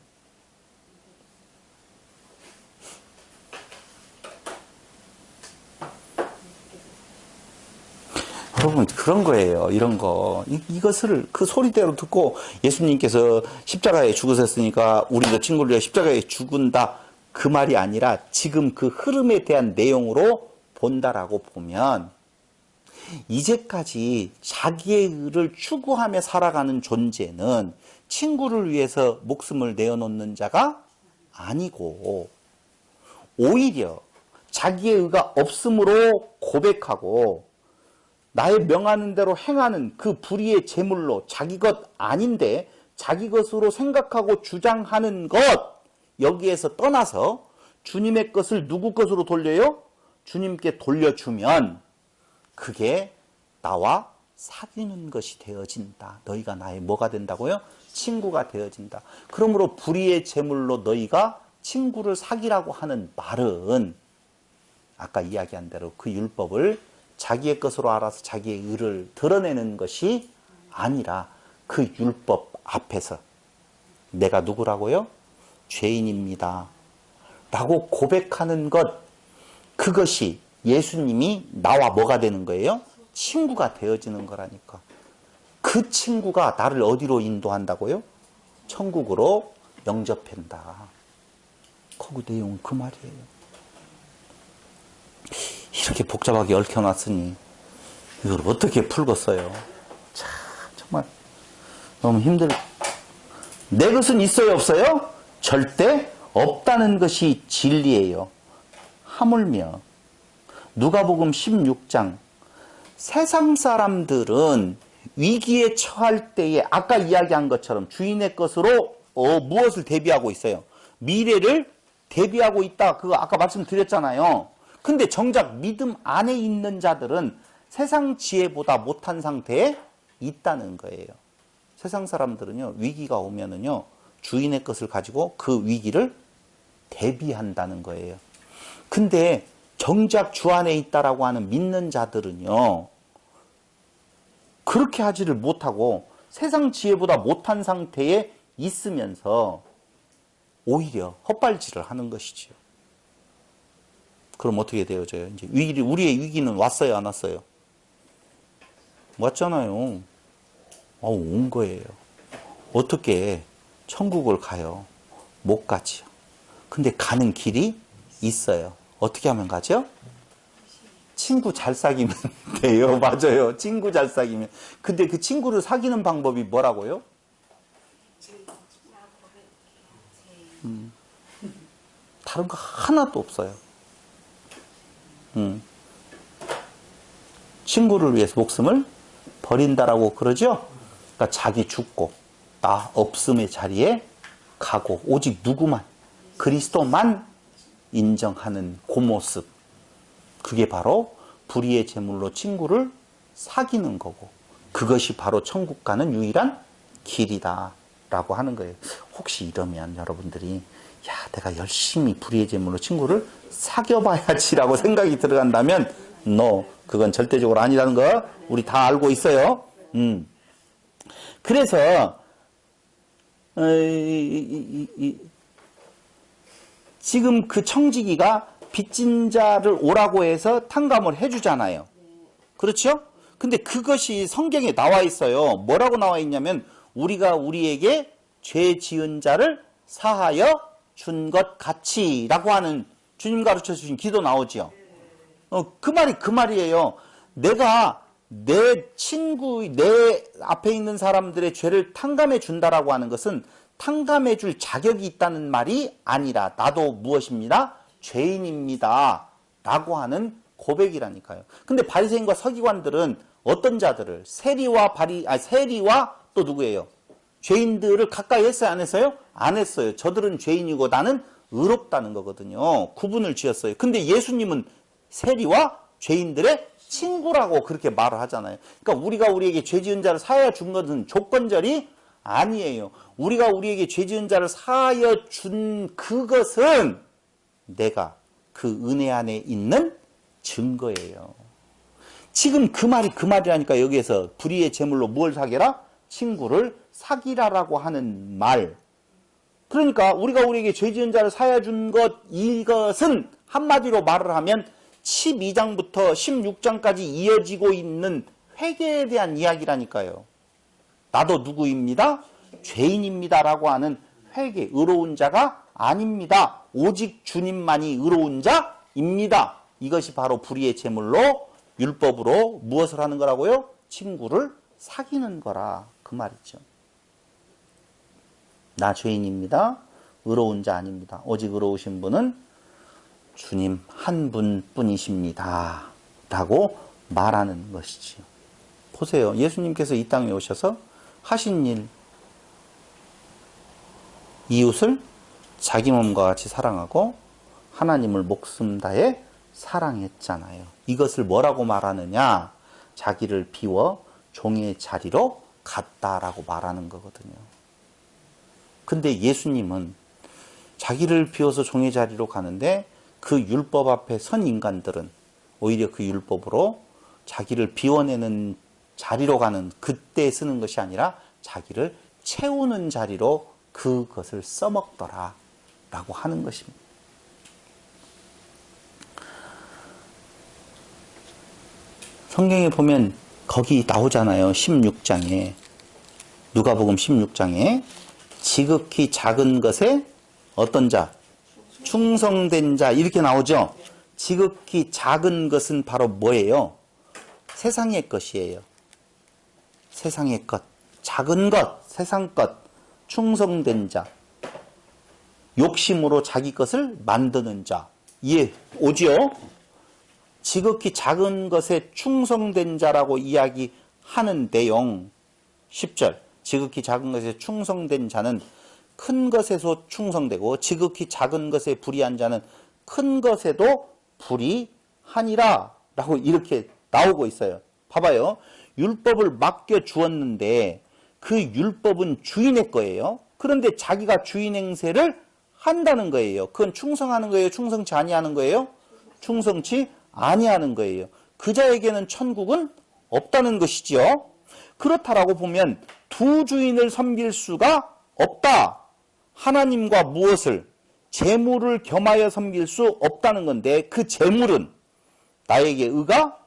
여러분, 그런 거예요. 이런 거. 이것을 그 소리대로 듣고 예수님께서 십자가에 죽으셨으니까 우리도 친구를 위해 십자가에 죽은다. 그 말이 아니라 지금 그 흐름에 대한 내용으로 본다라고 보면 이제까지 자기의 의를 추구하며 살아가는 존재는 친구를 위해서 목숨을 내어놓는 자가 아니고 오히려 자기의 의가 없음으로 고백하고 나의 명하는 대로 행하는 그 불의의 제물로 자기 것 아닌데 자기 것으로 생각하고 주장하는 것, 여기에서 떠나서 주님의 것을 누구 것으로 돌려요? 주님께 돌려주면 그게 나와 사귀는 것이 되어진다. 너희가 나의 뭐가 된다고요? 친구가 되어진다. 그러므로 불의의 제물로 너희가 친구를 사귀라고 하는 말은 아까 이야기한 대로 그 율법을 자기의 것으로 알아서 자기의 의를 드러내는 것이 아니라 그 율법 앞에서 내가 누구라고요? 죄인입니다. 라고 고백하는 것, 그것이 예수님이 나와 뭐가 되는 거예요? 친구가 되어지는 거라니까. 그 친구가 나를 어디로 인도한다고요? 천국으로 영접한다. 그 내용은 그 말이에요. 이렇게 복잡하게 얽혀놨으니 이걸 어떻게 풀겠어요? 참 정말 너무 내 것은 있어요 없어요? 절대 없다는 것이 진리예요. 하물며 누가복음 16장 세상 사람들은 위기에 처할 때에 아까 이야기한 것처럼 주인의 것으로 무엇을 대비하고 있어요? 미래를 대비하고 있다. 그거 아까 말씀드렸잖아요. 근데 정작 믿음 안에 있는 자들은 세상 지혜보다 못한 상태에 있다는 거예요. 세상 사람들은요, 위기가 오면은요, 주인의 것을 가지고 그 위기를 대비한다는 거예요. 근데 정작 주 안에 있다라고 하는 믿는 자들은요, 그렇게 하지를 못하고 세상 지혜보다 못한 상태에 있으면서 오히려 헛발질을 하는 것이지요. 그럼 어떻게 되어져요? 이제 우리의 위기는 왔어요, 안 왔어요? 왔잖아요. 온 거예요. 어떻게 천국을 가요? 못 가지요. 근데 가는 길이 있어요. 어떻게 하면 가죠? 친구 잘 사귀면 돼요. 맞아요. 친구 잘 사귀면. 근데 그 친구를 사귀는 방법이 뭐라고요? 다른 거 하나도 없어요. 친구를 위해서 목숨을 버린다라고 그러죠? 그러니까 자기 죽고 나 없음의 자리에 가고 오직 누구만 그리스도만 인정하는 그 모습, 그게 바로 불의의 제물로 친구를 사귀는 거고 그것이 바로 천국 가는 유일한 길이다 라고 하는 거예요. 혹시 이러면 여러분들이 야, 내가 열심히 불의의 제물로 친구를 사귀어봐야지 라고 생각이 들어간다면 그건 절대적으로 아니라는 거 우리 다 알고 있어요. 그래서 지금 그 청지기가 빚진 자를 오라고 해서 탕감을 해주잖아요. 그렇죠? 근데 그것이 성경에 나와 있어요. 뭐라고 나와 있냐면 우리가 우리에게 죄 지은 자를 사하여 준 것 같이 라고 하는 주님 가르쳐 주신 기도 나오죠. 그 말이 그 말이에요. 내가 내 친구, 내 앞에 있는 사람들의 죄를 탕감해 준다라고 하는 것은 탕감해 줄 자격이 있다는 말이 아니라 나도 무엇입니다? 죄인입니다. 라고 하는 고백이라니까요. 근데 바리새인과 서기관들은 어떤 자들을 세리와 또 누구예요? 죄인들을 가까이 했어요? 안 했어요? 안 했어요. 저들은 죄인이고 나는 의롭다는 거거든요. 구분을 지었어요. 근데 예수님은 세리와 죄인들의 친구라고 그렇게 말을 하잖아요. 그러니까 우리가 우리에게 죄 지은 자를 사하여 준 것은 조건절이 아니에요. 우리가 우리에게 죄 지은 자를 사하여 준 그것은 내가 그 은혜 안에 있는 증거예요. 지금 그 말이라니까 여기에서 불의의 제물로 뭘 사귀라? 친구를 사귀라라고 하는 말. 그러니까 우리가 우리에게 죄 지은 자를 사하여 준 것, 이것은 한마디로 말을 하면 12장부터 16장까지 이어지고 있는 회개에 대한 이야기라니까요. 나도 누구입니다? 죄인입니다라고 하는 회개, 의로운 자가 아닙니다. 오직 주님만이 의로운 자입니다. 이것이 바로 불의의 제물로 율법으로 무엇을 하는 거라고요? 친구를 사귀는 거라 그 말이죠. 나 죄인입니다. 의로운 자 아닙니다. 오직 의로우신 분은 주님 한 분뿐이십니다. 라고 말하는 것이지요. 보세요. 예수님께서 이 땅에 오셔서 하신 일, 이웃을 자기 몸과 같이 사랑하고 하나님을 목숨 다해 사랑했잖아요. 이것을 뭐라고 말하느냐? 자기를 비워 종의 자리로 갔다라고 말하는 거거든요. 근데 예수님은 자기를 비워서 종의 자리로 가는데 그 율법 앞에 선 인간들은 오히려 그 율법으로 자기를 비워내는 자리로 가는 그때 쓰는 것이 아니라 자기를 채우는 자리로 그것을 써먹더라 라고 하는 것입니다. 성경에 보면 거기 나오잖아요. 16장에 누가복음 16장에 지극히 작은 것에 어떤 자? 충성된 자 이렇게 나오죠. 지극히 작은 것은 바로 뭐예요? 세상의 것이에요. 세상의 것, 작은 것, 세상 것, 충성된 자, 욕심으로 자기 것을 만드는 자. 이해 오지요? 지극히 작은 것에 충성된 자라고 이야기하는 내용. 10절. 지극히 작은 것에 충성된 자는 큰 것에서 충성되고 지극히 작은 것에 불의한 자는 큰 것에도 불의하니라 라고 이렇게 나오고 있어요. 봐봐요. 율법을 맡겨 주었는데 그 율법은 주인의 거예요. 그런데 자기가 주인 행세를 한다는 거예요. 그건 충성하는 거예요? 충성치 아니하는 거예요? 충성치 아니하는 거예요. 그 자에게는 천국은 없다는 것이지요. 그렇다라고 보면 두 주인을 섬길 수가 없다. 하나님과 무엇을? 재물을 겸하여 섬길 수 없다는 건데 그 재물은 나에게 의가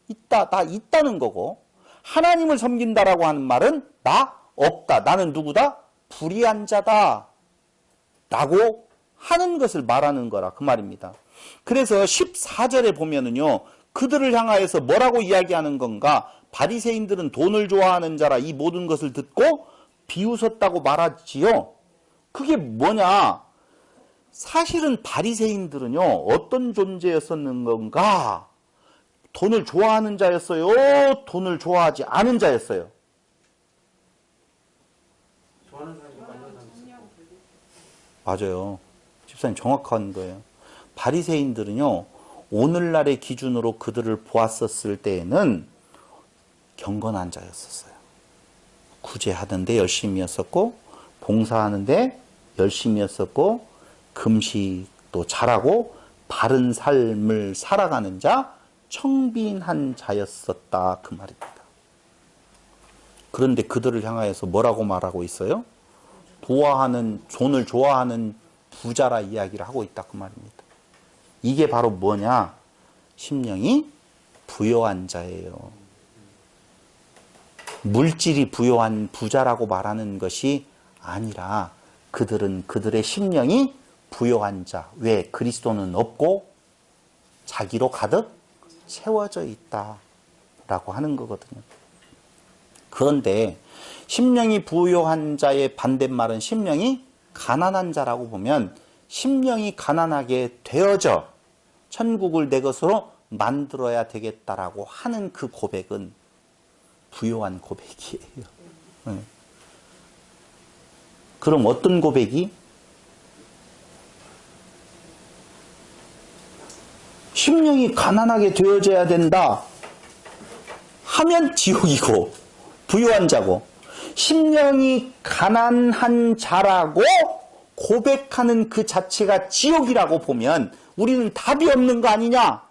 있다. 나 있다는 거고 하나님을 섬긴다라고 하는 말은 나 없다. 나는 누구다? 불의한 자다. 라고 하는 것을 말하는 거라 그 말입니다. 그래서 14절에 보면은요. 그들을 향하여서 뭐라고 이야기하는 건가? 바리새인들은 돈을 좋아하는 자라 이 모든 것을 듣고 비웃었다고 말하지요. 그게 뭐냐? 사실은 바리새인들은요. 어떤 존재였었는 건가? 돈을 좋아하는 자였어요? 돈을 좋아하지 않은 자였어요? 좋아하는 사람이 많은 사람이 맞아요. 집사님 정확한 거예요. 바리새인들은요. 오늘날의 기준으로 그들을 보았었을 때에는 경건한 자였었어요. 구제하는데 열심히였었고 봉사하는데 열심히였었고 금식도 잘하고 바른 삶을 살아가는 자, 청빈한 자였었다 그 말입니다. 그런데 그들을 향하여서 뭐라고 말하고 있어요? 돈을 좋아하는 부자라 이야기를 하고 있다 그 말입니다. 이게 바로 뭐냐? 심령이 부요한 자예요. 물질이 부요한 부자라고 말하는 것이 아니라 그들은 그들의 심령이 부요한 자. 왜? 그리스도는 없고 자기로 가득 채워져 있다라고 하는 거거든요. 그런데 심령이 부요한 자의 반대말은 심령이 가난한 자라고 보면 심령이 가난하게 되어져 천국을 내 것으로 만들어야 되겠다라고 하는 그 고백은 부요한 고백이에요. 네. 그럼 어떤 고백이? 심령이 가난하게 되어져야 된다 하면 지옥이고 부요한 자고 심령이 가난한 자라고 고백하는 그 자체가 지옥이라고 보면 우리는 답이 없는 거 아니냐?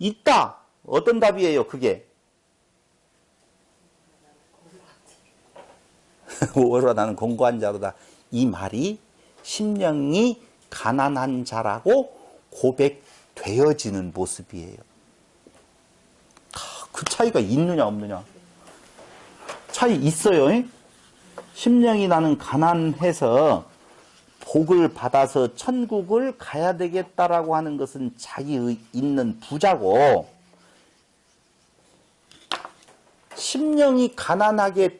있다. 어떤 답이에요 그게? 오라 나는 공고한 자로다. 이 말이 심령이 가난한 자라고 고백되어지는 모습이에요. 그 차이가 있느냐 없느냐? 차이 있어요. 심령이 나는 가난해서 복을 받아서 천국을 가야 되겠다라고 하는 것은 자기 있는 부자고 심령이 가난하게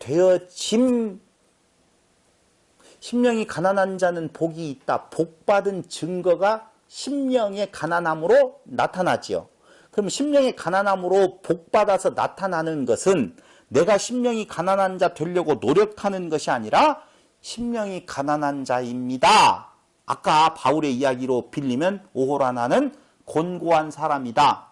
심령이 가난한 자는 복이 있다. 복 받은 증거가 심령의 가난함으로 나타나지요. 그럼 심령의 가난함으로 복 받아서 나타나는 것은 내가 심령이 가난한 자 되려고 노력하는 것이 아니라 심령이 가난한 자입니다. 아까 바울의 이야기로 빌리면 오호라 나는 곤고한 사람이다.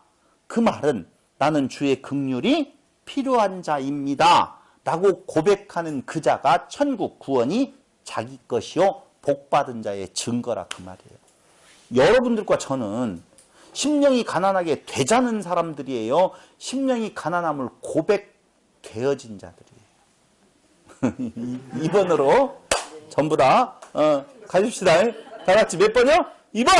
그 말은 나는 주의 긍휼이 필요한 자입니다. 라고 고백하는 그 자가 천국 구원이 자기 것이요 복받은 자의 증거라 그 말이에요. 여러분들과 저는 심령이 가난하게 되자는 사람들이에요. 심령이 가난함을 고백되어진 자들이에요. 2번으로 전부 다 가십시다. 다 같이 몇 번이요? 2번!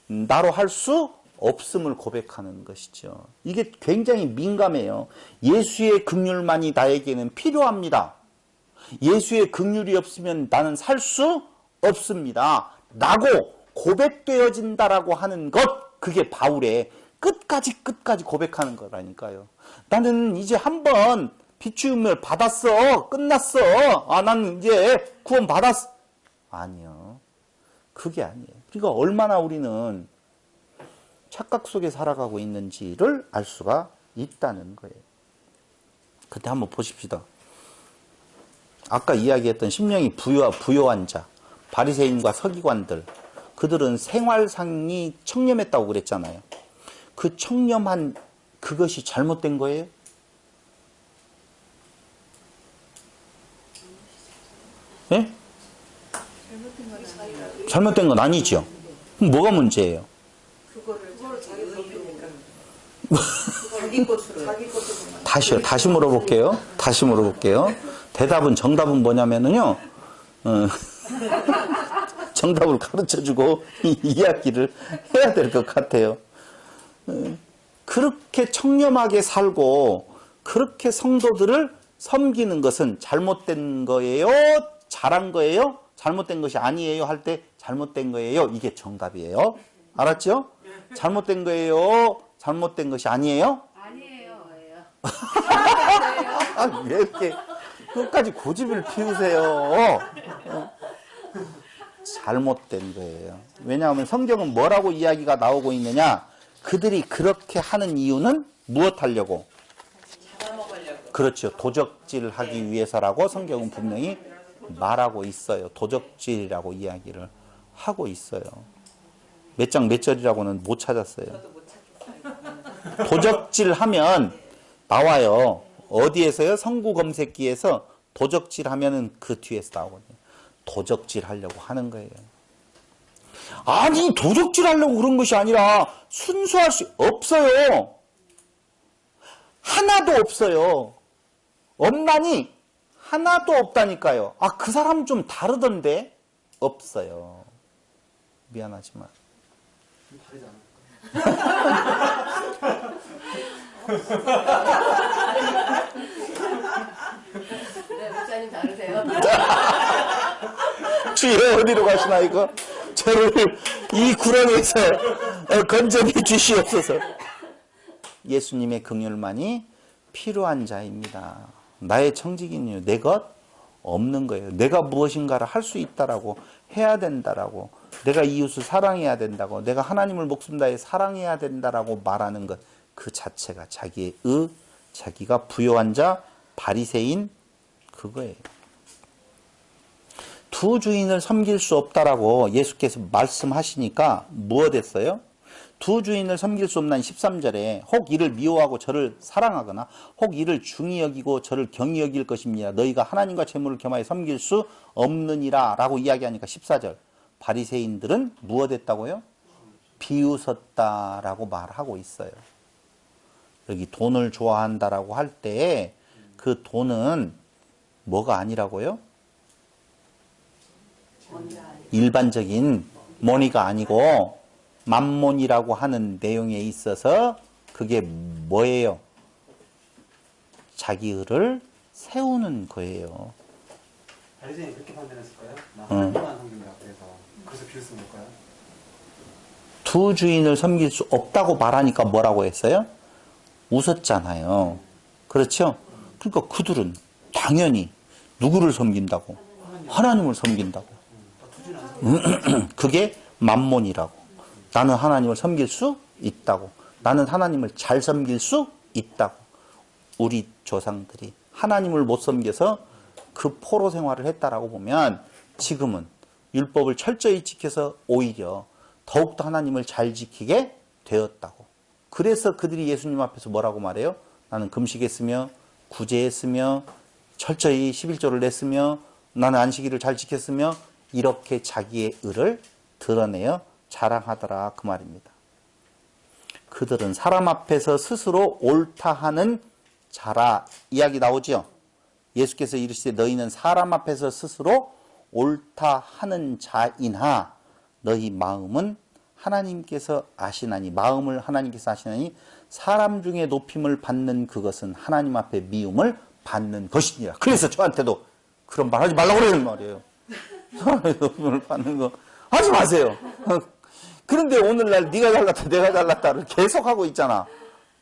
나로 할 수 없음을 고백하는 것이죠. 이게 굉장히 민감해요. 예수의 긍휼만이 나에게는 필요합니다. 예수의 긍휼이 없으면 나는 살 수 없습니다. 라고 고백되어진다라고 하는 것, 그게 바울의 끝까지 고백하는 거라니까요. 나는 이제 한번 비추음을 받았어. 끝났어. 아, 나는 이제 구원 받았어. 아니요. 그게 아니에요. 그러니까 얼마나 우리는 착각 속에 살아가고 있는지를 알 수가 있다는 거예요. 그때 한번 보십시다. 아까 이야기했던 심령이 부요한 자, 바리새인과 서기관들, 그들은 생활상이 청렴했다고 그랬잖아요. 그 청렴한 그것이 잘못된 거예요? 예? 잘못된 건 아니죠. 그럼 뭐가 문제예요? 다시 물어볼게요. 정답은 뭐냐면은요, 정답을 가르쳐주고 이야기를 해야 될 것 같아요. 그렇게 청렴하게 살고 그렇게 성도들을 섬기는 것은 잘못된 거예요? 잘한 거예요? 잘못된 것이 아니에요? 할 때 잘못된 거예요? 이게 정답이에요. 알았죠? 잘못된 거예요? 잘못된 것이 아니에요? 아니에요. 아, 왜 이렇게 끝까지 고집을 피우세요? 잘못된 거예요. 왜냐하면 성경은 뭐라고 이야기가 나오고 있느냐? 그들이 그렇게 하는 이유는 무엇 하려고? 잡아먹으려고. 그렇죠. 도적질하기 위해서라고 성경은 분명히 말하고 있어요. 도적질이라고 이야기를 하고 있어요. 몇 장 몇 절이라고는 못 찾았어요. 저도 못 찾겠어요. 도적질하면 나와요. 어디에서요? 성구 검색기에서 도적질하면은 그 뒤에서 나오거든요. 도적질하려고 하는 거예요. 아니, 도적질하려고 그런 것이 아니라 순수할 수 없어요. 하나도 없어요. 없나니 하나도 없다니까요. 아, 그 사람 좀 다르던데? 없어요. 미안하지만. 좀 다르지 않을까? 네, 목사님 다르세요? 주여, 어디로 가시나 이거? 저를 이 구렁에서 건져내 주시옵소서. 예수님의 긍휼만이 필요한 자입니다. 나의 청지기는요, 내 것 없는 거예요. 내가 무엇인가를 할 수 있다라고, 해야 된다라고, 내가 이웃을 사랑해야 된다고, 내가 하나님을 목숨 다해 사랑해야 된다라고 말하는 것, 그 자체가 자기의 자기가 부요한 자, 바리새인, 그거예요. 두 주인을 섬길 수 없다라고 예수께서 말씀하시니까 무엇 했어요? 두 주인을 섬길 수 없는 13절에 혹 이를 미워하고 저를 사랑하거나 혹 이를 중히 여기고 저를 경히 여길 것입니다. 너희가 하나님과 재물을 겸하여 섬길 수 없느니라 라고 이야기하니까 14절 바리새인들은 무엇 했다고요? 비웃었다라고 말하고 있어요. 여기 돈을 좋아한다라고 할 때 그 돈은 뭐가 아니라고요? 일반적인 머니가 아니고 맘몬이라고 하는 내용에 있어서 그게 뭐예요? 자기 의를 세우는 거예요. 바리새인이 그렇게 판단했을까요? 나 하나님만 섬긴다 그래서 비웃은 걸까요? 두 주인을 섬길 수 없다고 말하니까 뭐라고 했어요? 웃었잖아요. 그렇죠? 그러니까 그들은 당연히 누구를 섬긴다고? 하나님을 섬긴다고. 그게 맘몬이라고. 나는 하나님을 섬길 수 있다고. 나는 하나님을 잘 섬길 수 있다고. 우리 조상들이 하나님을 못 섬겨서 그 포로 생활을 했다라고 보면 지금은 율법을 철저히 지켜서 오히려 더욱더 하나님을 잘 지키게 되었다고. 그래서 그들이 예수님 앞에서 뭐라고 말해요? 나는 금식했으며 구제했으며 철저히 11조를 냈으며 나는 안식일을 잘 지켰으며 이렇게 자기의 의를 드러내어 자랑하더라 그 말입니다. 그들은 사람 앞에서 스스로 옳다 하는 자라 이야기 나오죠. 예수께서 이르시되 너희는 사람 앞에서 스스로 옳다 하는 자이나 너희 마음은 하나님께서 아시나니 마음을 하나님께서 아시나니 사람 중에 높임을 받는 그것은 하나님 앞에 미움을 받는 것이니라. 그래서 저한테도 그런 말 하지 말라고 그러는 말이에요. 사람의 높임을 받는 거 하지 마세요. 그런데 오늘날 네가 잘났다 내가 잘났다를 계속하고 있잖아.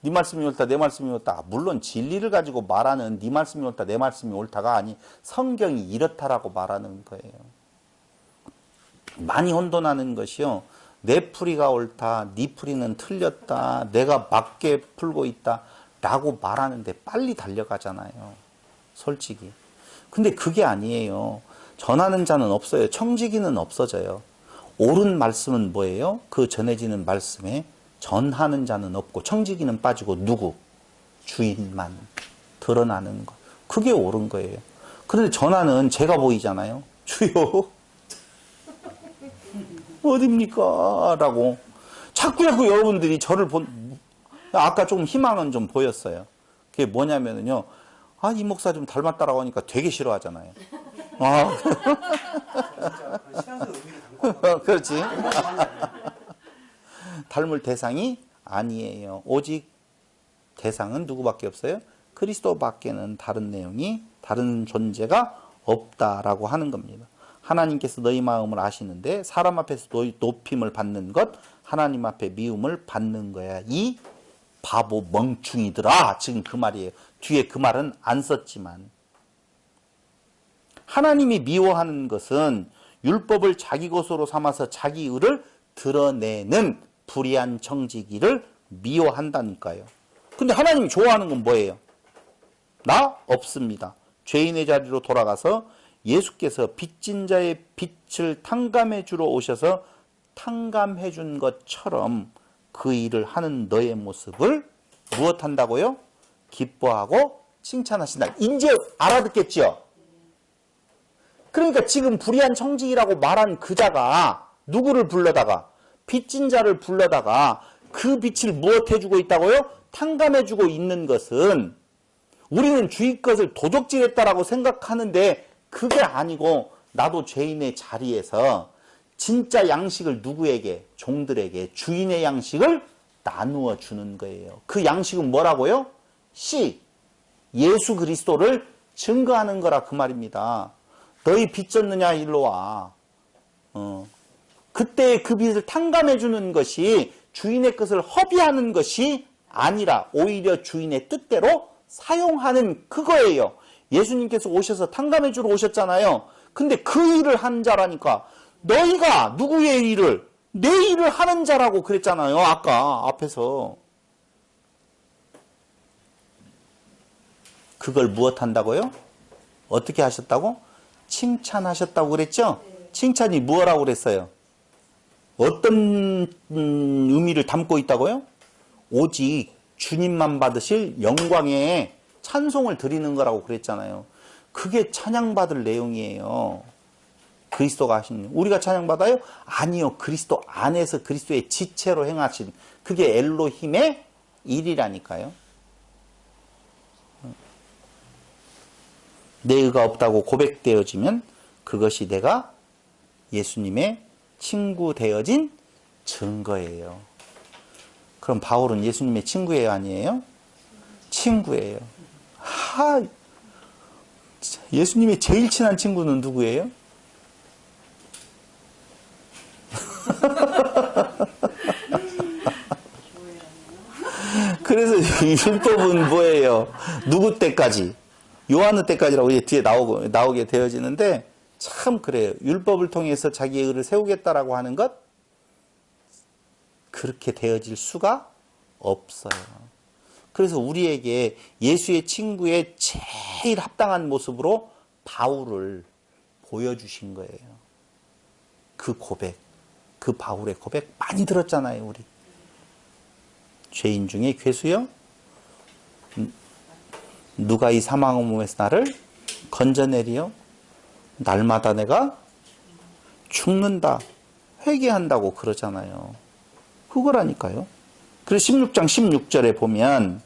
네 말씀이 옳다 내 말씀이 옳다. 물론 진리를 가지고 말하는 네 말씀이 옳다 내 말씀이 옳다가 아니 성경이 이렇다라고 말하는 거예요. 많이 혼돈하는 것이요. 내 풀이가 옳다 네 풀이는 틀렸다 내가 맞게 풀고 있다 라고 말하는데 빨리 달려가잖아요. 솔직히. 근데 그게 아니에요. 전하는 자는 없어요. 청지기는 없어져요. 옳은 말씀은 뭐예요? 그 전해지는 말씀에 전하는 자는 없고 청지기는 빠지고 누구? 주인만 드러나는 것. 그게 옳은 거예요. 그런데 전하는 제가 보이잖아요. 주요 어딥니까? 라고 자꾸 여러분들이 저를 아까 조금 희망은 좀 보였어요. 그게 뭐냐면요. 아, 이 목사 좀 닮았다라고 하니까 되게 싫어하잖아요. 아. 진짜 그런 시간적 의미를 담고 그렇지. 닮을 대상이 아니에요. 오직 대상은 누구밖에 없어요? 그리스도밖에는 다른 내용이 다른 존재가 없다라고 하는 겁니다. 하나님께서 너희 마음을 아시는데 사람 앞에서 높임을 받는 것 하나님 앞에 미움을 받는 거야. 이 바보 멍충이들아. 지금 그 말이에요. 뒤에 그 말은 안 썼지만 하나님이 미워하는 것은 율법을 자기 것으로 삼아서 자기 의를 드러내는 불의한 청지기를 미워한다니까요. 근데 하나님이 좋아하는 건 뭐예요? 나 없습니다. 죄인의 자리로 돌아가서 예수께서 빚진 자의 빚을 탕감해 주러 오셔서 탕감해 준 것처럼 그 일을 하는 너의 모습을 무엇한다고요? 기뻐하고 칭찬하신다. 이제 알아듣겠지요? 그러니까 지금 불의한 청지기라고 말한 그자가 누구를 불러다가 빚진 자를 불러다가 그 빚을 무엇해주고 있다고요? 탕감해주고 있는 것은 우리는 주의 것을 도적질했다라고 생각하는데 그게 아니고 나도 죄인의 자리에서 진짜 양식을 누구에게? 종들에게 주인의 양식을 나누어 주는 거예요. 그 양식은 뭐라고요? 씨, 예수 그리스도를 증거하는 거라 그 말입니다. 너희 빚 졌느냐 일로 와. 그때 그 빚을 탕감해 주는 것이 주인의 것을 허비하는 것이 아니라 오히려 주인의 뜻대로 사용하는 그거예요. 예수님께서 오셔서 탕감해 주러 오셨잖아요. 근데 그 일을 한 자라니까 너희가 누구의 일을? 내 일을 하는 자라고 그랬잖아요. 아까 앞에서. 그걸 무엇한다고요? 어떻게 하셨다고? 칭찬하셨다고 그랬죠? 칭찬이 뭐라고 그랬어요? 어떤 의미를 담고 있다고요? 오직 주님만 받으실 영광에 찬송을 드리는 거라고 그랬잖아요. 그게 찬양받을 내용이에요. 그리스도가 하신 일. 우리가 찬양받아요? 아니요. 그리스도 안에서 그리스도의 지체로 행하신 그게 엘로힘의 일이라니까요. 내 의가 없다고 고백되어지면 그것이 내가 예수님의 친구 되어진 증거예요. 그럼 바울은 예수님의 친구예요? 아니에요? 친구예요. 예수님의 제일 친한 친구는 누구예요? 그래서 율법은 뭐예요? 누구 때까지? 요한의 때까지라고 이제 뒤에 나오게 되어지는데 참 그래요. 율법을 통해서 자기의 의를 세우겠다라고 하는 것 그렇게 되어질 수가 없어요. 그래서 우리에게 예수의 친구의 제일 합당한 모습으로 바울을 보여주신 거예요. 그 고백, 그 바울의 고백 많이 들었잖아요, 우리. 죄인 중에 괴수여? 누가 이 사망의 몸에서 나를 건져내리요? 날마다 내가 죽는다, 회개한다고 그러잖아요. 그거라니까요. 그래서 16장 16절에 보면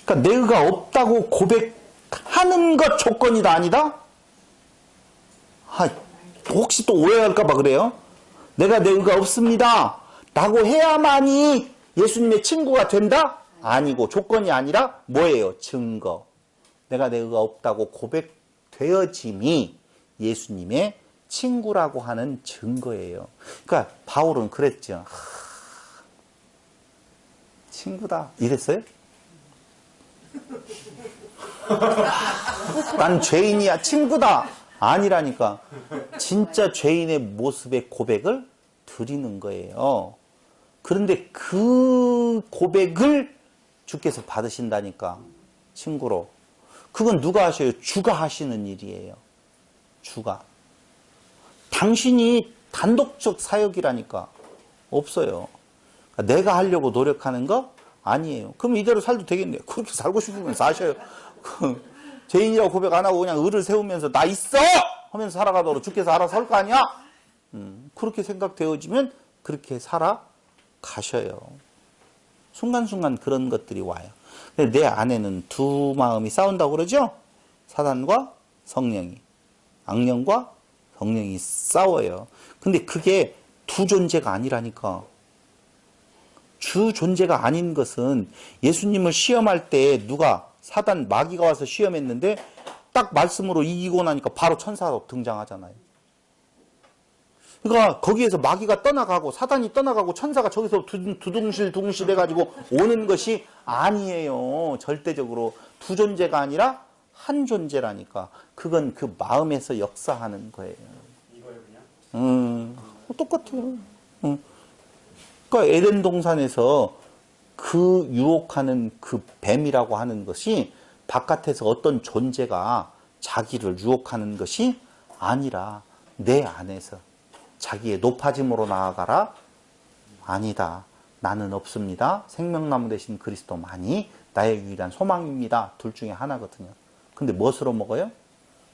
그러니까 내 의가 없다고 고백하는 것 조건이다 아니다? 혹시 또 오해할까 봐 그래요? 내가 내 의가 없습니다 라고 해야만이 예수님의 친구가 된다? 아니고 조건이 아니라 뭐예요? 증거. 내가 내 의가 없다고 고백되어짐이 예수님의 친구라고 하는 증거예요. 그러니까 바울은 그랬죠. 친구다 이랬어요? 난 죄인이야 친구다 아니라니까. 진짜 죄인의 모습의 고백을 드리는 거예요. 그런데 그 고백을 주께서 받으신다니까. 친구로. 그건 누가 하셔요? 주가 하시는 일이에요. 주가. 당신이 단독적 사역이라니까. 없어요. 그러니까 내가 하려고 노력하는 거 아니에요. 그럼 이대로 살도 되겠네요. 그렇게 살고 싶으면 사셔요. 죄인이라고 고백 안 하고 그냥 을을 세우면서 나 있어! 하면서 살아가도록 주께서 알아서 할 거 아니야? 그렇게 생각되어지면 그렇게 살아가셔요. 순간순간 그런 것들이 와요. 근데 내 안에는 두 마음이 싸운다고 그러죠? 사단과 성령이. 악령과 성령이 싸워요. 근데 그게 두 존재가 아니라니까. 주 존재가 아닌 것은 예수님을 시험할 때 누가 사단 마귀가 와서 시험했는데 딱 말씀으로 이기고 나니까 바로 천사로 등장하잖아요. 그러니까 거기에서 마귀가 떠나가고 사단이 떠나가고 천사가 저기서 두둥실 해가지고 오는 것이 아니에요. 절대적으로 두 존재가 아니라 한 존재라니까. 그건 그 마음에서 역사하는 거예요. 이거요 그냥? 똑같아요. 그러니까 에덴 동산에서 그 유혹하는 그 뱀이라고 하는 것이 바깥에서 어떤 존재가 자기를 유혹하는 것이 아니라 내 안에서 자기의 높아짐으로 나아가라. 아니다. 나는 없습니다. 생명나무 대신 그리스도만이 나의 유일한 소망입니다. 둘 중에 하나거든요. 근데 무엇으로 먹어요?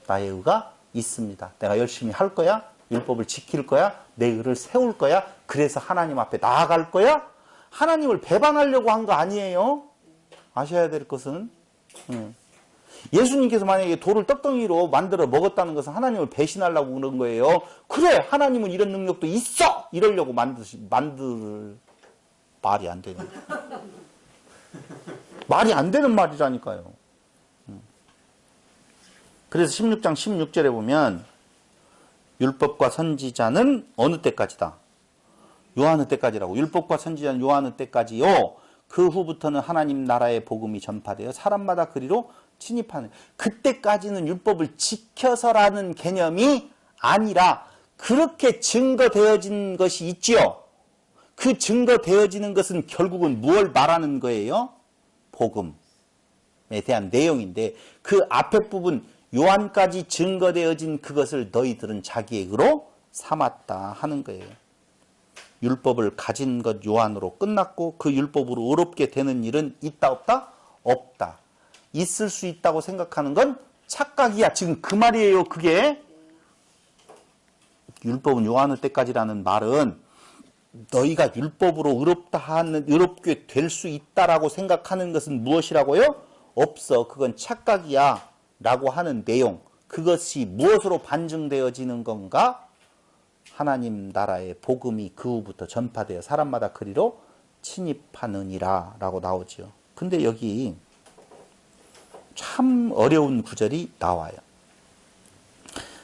나의 의가 있습니다. 내가 열심히 할 거야. 율법을 지킬 거야. 내 의를 세울 거야. 그래서 하나님 앞에 나아갈 거야. 하나님을 배반하려고 한 거 아니에요. 아셔야 될 것은 예수님께서 만약에 돌을 떡덩이로 만들어 먹었다는 것은 하나님을 배신하려고 그런 거예요. 그래 하나님은 이런 능력도 있어 이러려고 만들 말이 안 되는 말이 안 되는 말이라니까요. 그래서 16장 16절에 보면 율법과 선지자는 어느 때까지다? 요한의 때까지라고. 율법과 선지자는 요한의 때까지요. 그 후부터는 하나님 나라의 복음이 전파되어 사람마다 그리로 침입하는. 그때까지는 율법을 지켜서라는 개념이 아니라 그렇게 증거되어진 것이 있지요. 그 증거되어지는 것은 결국은 무엇을 말하는 거예요? 복음에 대한 내용인데 그 앞에 부분 요한까지 증거되어진 그것을 너희들은 자기의 의로 삼았다 하는 거예요. 율법을 가진 것 요한으로 끝났고 그 율법으로 의롭게 되는 일은 있다 없다? 없다. 있을 수 있다고 생각하는 건 착각이야. 지금 그 말이에요. 그게 율법은 요한의 때까지라는 말은 너희가 율법으로 의롭게 될 수 있다라고 생각하는 것은 무엇이라고요? 없어. 그건 착각이야. 라고 하는 내용. 그것이 무엇으로 반증되어지는 건가? 하나님 나라의 복음이 그 후부터 전파되어 사람마다 그리로 침입하느니라 라고 나오죠. 근데 여기 참 어려운 구절이 나와요.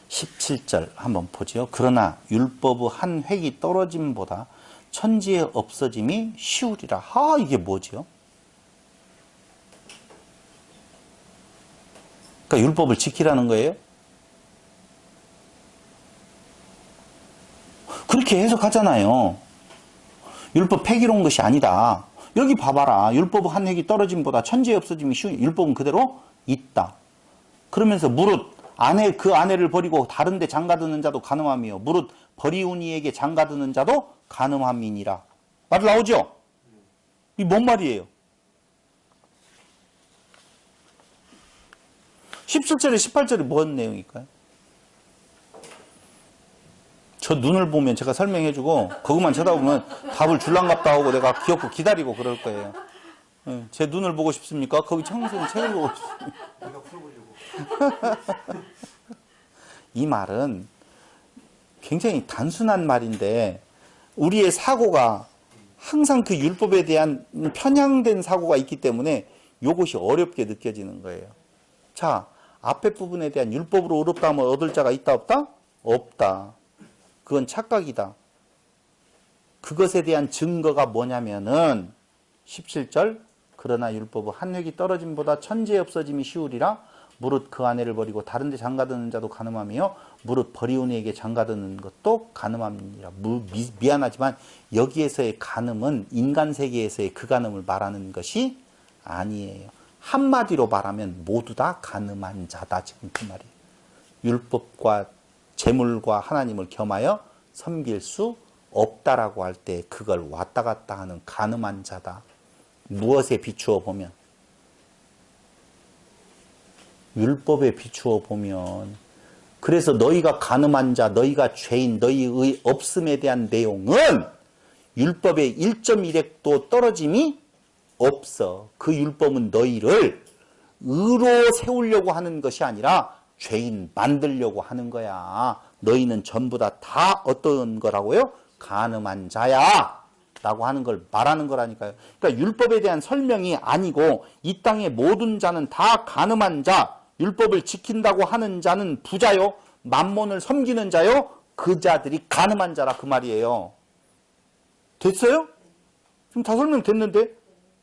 17절 한번 보죠. 그러나 율법의 한 획이 떨어짐보다 천지의 없어짐이 쉬우리라. 이게 뭐죠? 그러니까 율법을 지키라는 거예요? 그렇게 해석하잖아요. 율법 폐기로운 것이 아니다. 여기 봐봐라. 율법의 한 획이 떨어짐보다 천지의 없어짐이 쉬운. 율법은 그대로 있다. 그러면서 무릇 그 아내를 버리고 다른 데 장가드는 자도 간음함이요. 무릇 버리운 이에게 장가드는 자도 간음함이니라. 말 나오죠? 이 뭔 말이에요? 17절에 18절에 뭔 내용일까요? 저 눈을 보면 제가 설명해주고 그것만 쳐다보면 답을 줄랑갑다 하고 내가 귀엽고 기다리고 그럴 거예요. 제 눈을 보고 싶습니까? 거기 청소년 책을 보고 싶습니까? 내가 풀어보려고. 이 말은 굉장히 단순한 말인데 우리의 사고가 항상 그 율법에 대한 편향된 사고가 있기 때문에 이것이 어렵게 느껴지는 거예요. 자, 앞에 부분에 대한 율법으로 의롭다함을 얻을 자가 있다 없다? 없다. 그건 착각이다. 그것에 대한 증거가 뭐냐면은 17절 그러나 율법은 한 획이 떨어짐보다 천재 없어짐이 쉬우리라. 무릇 그 아내를 버리고 다른 데 장가드는 자도 가늠하며 무릇 버리온 이에게 장가드는 것도 가늠함이니라. 미안하지만 여기에서의 가늠은 인간 세계에서의 그 가늠을 말하는 것이 아니에요. 한마디로 말하면 모두 다 가늠한 자다. 지금 그 말이에요. 율법과 재물과 하나님을 겸하여 섬길 수 없다라고 할 때 그걸 왔다 갔다 하는 가늠한 자다. 무엇에 비추어 보면? 율법에 비추어 보면. 그래서 너희가 가늠한 자, 너희가 죄인, 너희의 없음에 대한 내용은 율법의 1.1획도 떨어짐이 없어. 그 율법은 너희를 의로 세우려고 하는 것이 아니라 죄인 만들려고 하는 거야. 너희는 전부 다 어떤 거라고요? 가늠한 자야 라고 하는 걸 말하는 거라니까요. 그러니까 율법에 대한 설명이 아니고 이 땅의 모든 자는 다 가늠한 자, 율법을 지킨다고 하는 자는 부자요, 만몬을 섬기는 자요, 그 자들이 가늠한 자라 그 말이에요. 됐어요? 지금 다 설명됐는데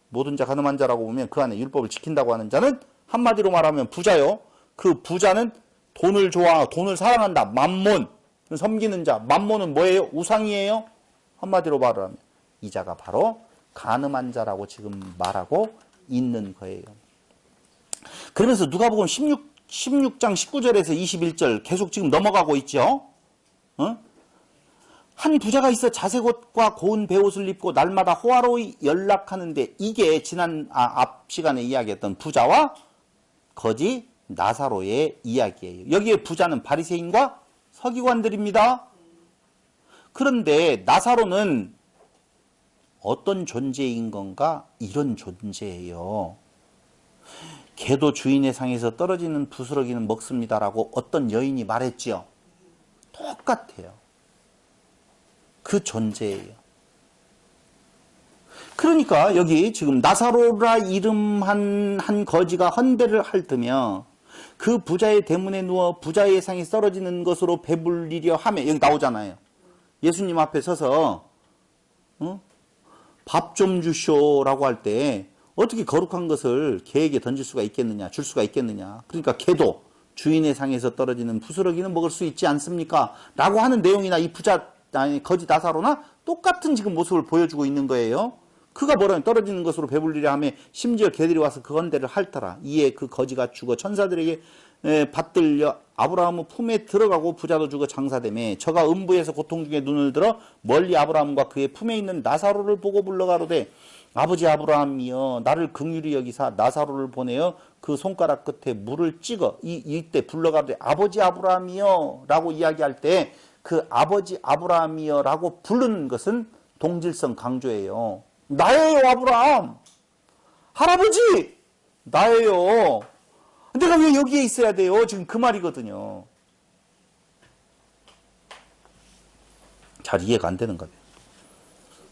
모든 자 가늠한 자라고 보면 그 안에 율법을 지킨다고 하는 자는 한마디로 말하면 부자요. 그 부자는 돈을 좋아하고 돈을 사랑한다. 만몬, 섬기는 자. 만몬은 뭐예요? 우상이에요. 한마디로 말하면 이 자가 바로 가늠한 자라고 지금 말하고 있는 거예요. 그러면서 누가복음 16장 19절에서 21절 계속 지금 넘어가고 있죠. 한 부자가 있어 자색옷과 고운 베옷을 입고 날마다 호화로이 연락하는데, 이게 지난 앞 시간에 이야기했던 부자와 거지 나사로의 이야기예요. 여기에 부자는 바리새인과 서기관들입니다. 그런데 나사로는 어떤 존재인 건가? 이런 존재예요. 개도 주인의 상에서 떨어지는 부스러기는 먹습니다라고 어떤 여인이 말했지요. 똑같아요. 그 존재예요. 그러니까 여기 지금 나사로라 이름한 한 거지가 헌배를 핥으며 그 부자의 대문에 누워 부자의 상이 떨어지는 것으로 배불리려 하며, 여기 나오잖아요. 예수님 앞에 서서 밥 좀 주쇼라고 할 때 어떻게 거룩한 것을 개에게 던질 수가 있겠느냐, 줄 수가 있겠느냐. 그러니까 개도 주인의 상에서 떨어지는 부스러기는 먹을 수 있지 않습니까? 라고 하는 내용이나 이 부자, 아니 거지 나사로나 똑같은 지금 모습을 보여주고 있는 거예요. 그가 뭐라면 떨어지는 것으로 배불리려 하며 심지어 개들이 와서 그 헌대를 핥더라. 이에 그 거지가 죽어 천사들에게 받들려 아브라함의 품에 들어가고 부자도 죽어 장사되매 저가 음부에서 고통 중에 눈을 들어 멀리 아브라함과 그의 품에 있는 나사로를 보고 불러가로되 아버지 아브라함이여 나를 긍휼히 여기사 나사로를 보내어 그 손가락 끝에 물을 찍어 이때 불러가로되 아버지 아브라함이여 라고 이야기할 때 그 아버지 아브라함이여 라고 부르는 것은 동질성 강조예요. 나예요 아브라함. 할아버지 나예요. 내가 왜 여기에 있어야 돼요? 지금 그 말이거든요. 잘 이해가 안 되는 거예요.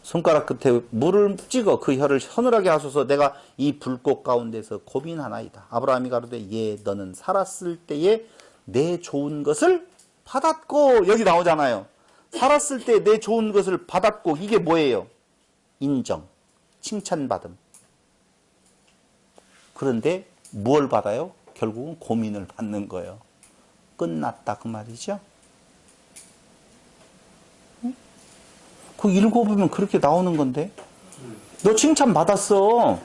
손가락 끝에 물을 찍어 그 혀를 서늘하게 하소서. 내가 이 불꽃 가운데서 고민하나이다. 아브라함이 가로되 예 너는 살았을 때에 내 좋은 것을 받았고, 여기 나오잖아요. 살았을 때 내 좋은 것을 받았고, 이게 뭐예요? 인정, 칭찬받음. 그런데 뭘 받아요? 결국은 고민을 받는 거예요. 끝났다 그 말이죠. 그 읽어보면 그렇게 나오는 건데, 너 칭찬받았어.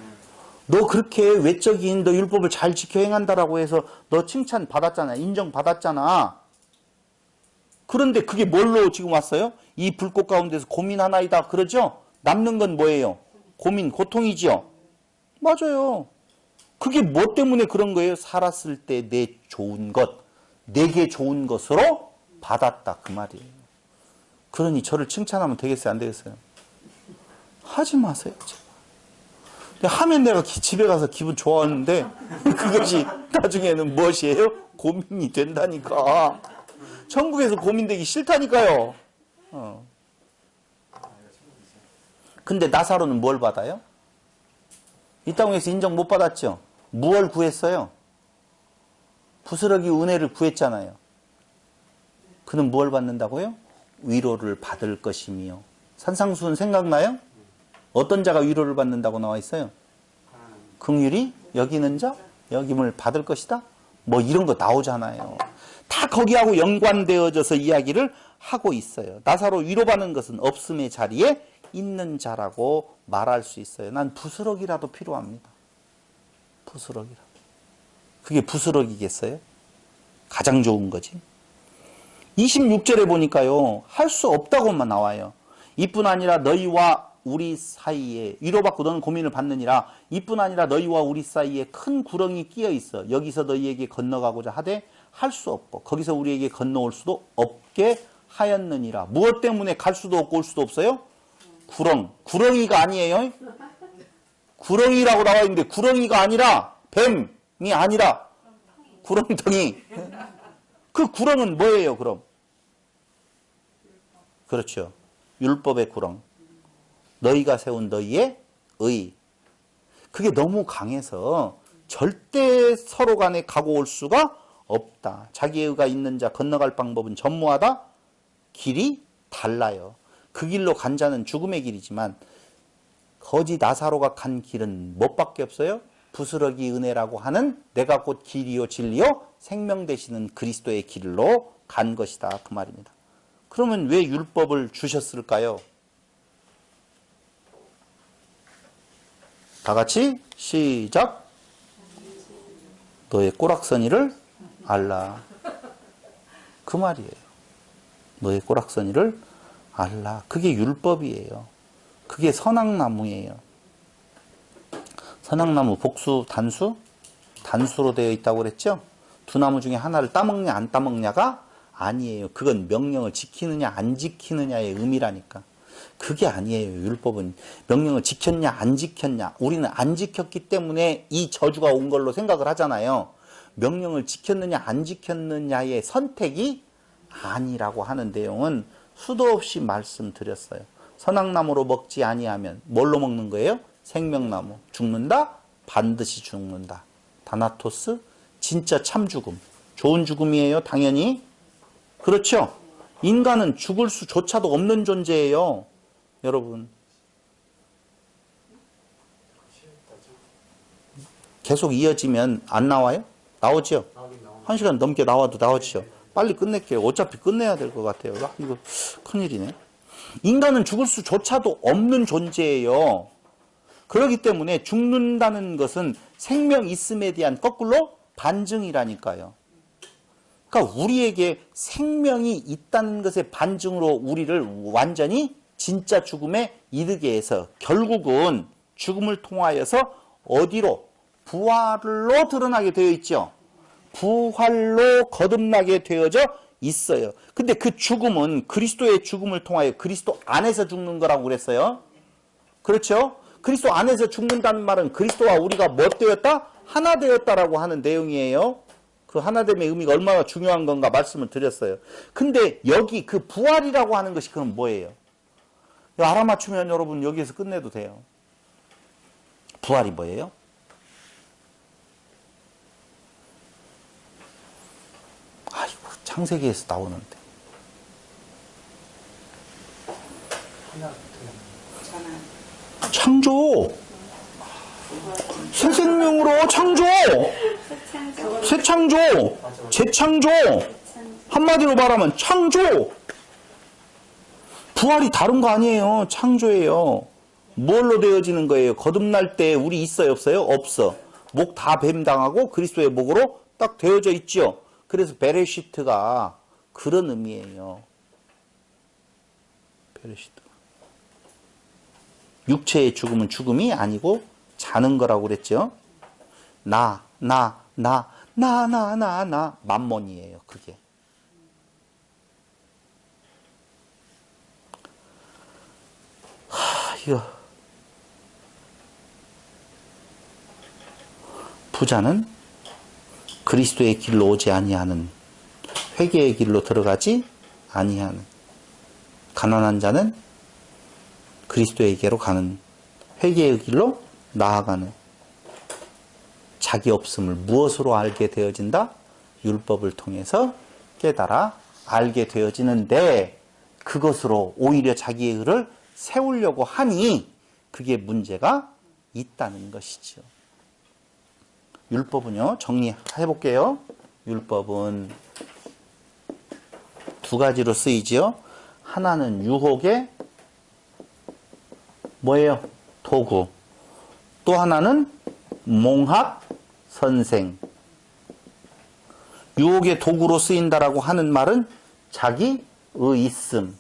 너 그렇게 외적인 너 율법을 잘 지켜 행한다라고 해서 너 칭찬받았잖아. 인정받았잖아. 그런데 그게 뭘로 지금 왔어요? 이 불꽃 가운데서 고민하나이다 그러죠? 남는 건 뭐예요? 고민, 고통이지요? 맞아요. 그게 뭐 때문에 그런 거예요? 살았을 때 내 좋은 것, 내게 좋은 것으로 받았다 그 말이에요. 그러니 저를 칭찬하면 되겠어요? 안 되겠어요? 하지 마세요. 제발. 하면 내가 집에 가서 기분 좋아하는데 그것이 나중에는 무엇이에요? 고민이 된다니까. 천국에서 고민되기 싫다니까요. 근데 나사로는 뭘 받아요? 이 땅에서 인정 못 받았죠? 무엇을 구했어요? 부스러기 은혜를 구했잖아요. 그는 뭘 받는다고요? 위로를 받을 것이며. 산상수훈 생각나요? 어떤 자가 위로를 받는다고 나와 있어요? 긍휼히 여기는 자 여김을 받을 것이다. 뭐 이런 거 나오잖아요. 다 거기하고 연관되어져서 이야기를 하고 있어요. 나사로 위로받는 것은 없음의 자리에 있는 자라고 말할 수 있어요. 난 부스러기라도 필요합니다. 부스러기라도. 그게 부스러기겠어요? 가장 좋은 거지. 26절에 보니까요. 할 수 없다고만 나와요. 이뿐 아니라 너희와 우리 사이에 위로받고 너는 고민을 받느니라. 이뿐 아니라 너희와 우리 사이에 큰 구렁이 끼어 있어. 여기서 너희에게 건너가고자 하되 할 수 없고 거기서 우리에게 건너올 수도 없게 하였느니라. 무엇 때문에 갈 수도 없고 올 수도 없어요? 구렁이가 아니에요. 구렁이라고 나와 있는데 구렁이가 아니라 뱀이 아니라 구렁텅이. 그 구렁은 뭐예요 그럼? 그렇죠. 율법의 구렁. 너희가 세운 너희의 의. 그게 너무 강해서 절대 서로 간에 가고 올 수가 없다. 자기의 의가 있는 자 건너갈 방법은 전무하다. 길이 달라요. 그 길로 간 자는 죽음의 길이지만 거지 나사로가 간 길은 뭐밖에 없어요? 부스러기 은혜라고 하는 내가 곧 길이요 진리요 생명 되시는 그리스도의 길로 간 것이다. 그 말입니다. 그러면 왜 율법을 주셨을까요? 다 같이 시작. 너의 꼬락서니를 알라. 그 말이에요. 너의 꼬락서니를 알라. 그게 율법이에요. 그게 선악나무예요. 선악나무 복수 단수? 단수로 되어 있다고 그랬죠? 두 나무 중에 하나를 따먹냐 안 따먹냐가 아니에요. 그건 명령을 지키느냐 안 지키느냐의 의미라니까. 그게 아니에요. 율법은 명령을 지켰냐 안 지켰냐. 우리는 안 지켰기 때문에 이 저주가 온 걸로 생각을 하잖아요. 명령을 지켰느냐 안 지켰느냐의 선택이 아니라고 하는 내용은 수도 없이 말씀드렸어요. 선악나무로 먹지 아니하면 뭘로 먹는 거예요? 생명나무. 죽는다? 반드시 죽는다. 다나토스? 진짜 참 죽음. 좋은 죽음이에요. 당연히. 그렇죠? 인간은 죽을 수조차도 없는 존재예요. 여러분. 계속 이어지면 안 나와요? 나오죠? 1시간 넘게 나와도 나오죠? 빨리 끝낼게요. 어차피 끝내야 될 것 같아요. 이거 큰일이네. 인간은 죽을 수조차도 없는 존재예요. 그렇기 때문에 죽는다는 것은 생명 있음에 대한 거꾸로 반증이라니까요. 그러니까 우리에게 생명이 있다는 것의 반증으로 우리를 완전히 진짜 죽음에 이르게 해서 결국은 죽음을 통하여서 어디로? 부활로 드러나게 되어 있죠. 부활로 거듭나게 되어져 있어요. 근데 그 죽음은 그리스도의 죽음을 통하여 그리스도 안에서 죽는 거라고 그랬어요. 그렇죠? 그리스도 안에서 죽는다는 말은 그리스도와 우리가 뭐 되었다? 하나 되었다라고 하는 내용이에요. 그 하나됨의 의미가 얼마나 중요한 건가 말씀을 드렸어요. 근데 여기 그 부활이라고 하는 것이 그럼 뭐예요? 알아맞추면 여러분 여기에서 끝내도 돼요. 부활이 뭐예요? 아이고, 창세기에서 나오는데. 창조! 새 생명으로 창조! 새 창조! 재창조! 한마디로 말하면 창조! 부활이 다른 거 아니에요. 창조예요. 뭘로 되어지는 거예요? 거듭날 때 우리 있어요? 없어요? 없어. 목 다 뱀당하고 그리스도의 목으로 딱 되어져 있죠. 그래서 베레시트가 그런 의미예요. 베레시트. 육체의 죽음은 죽음이 아니고 자는 거라고 그랬죠. 나 만몬이에요. 그게. 이거 부자는 그리스도의 길로 오지 아니하는, 회개의 길로 들어가지 아니하는, 가난한 자는 그리스도에게로 가는, 회개의 길로 나아가는. 자기 없음을 무엇으로 알게 되어진다? 율법을 통해서 깨달아 알게 되어지는데 그것으로 오히려 자기의 의를 세우려고 하니 그게 문제가 있다는 것이죠. 율법은요, 정리해 볼게요. 율법은 두 가지로 쓰이지요. 하나는 유혹의 뭐예요? 도구. 또 하나는 몽학 선생. 유혹의 도구로 쓰인다라고 하는 말은 자기 의있음.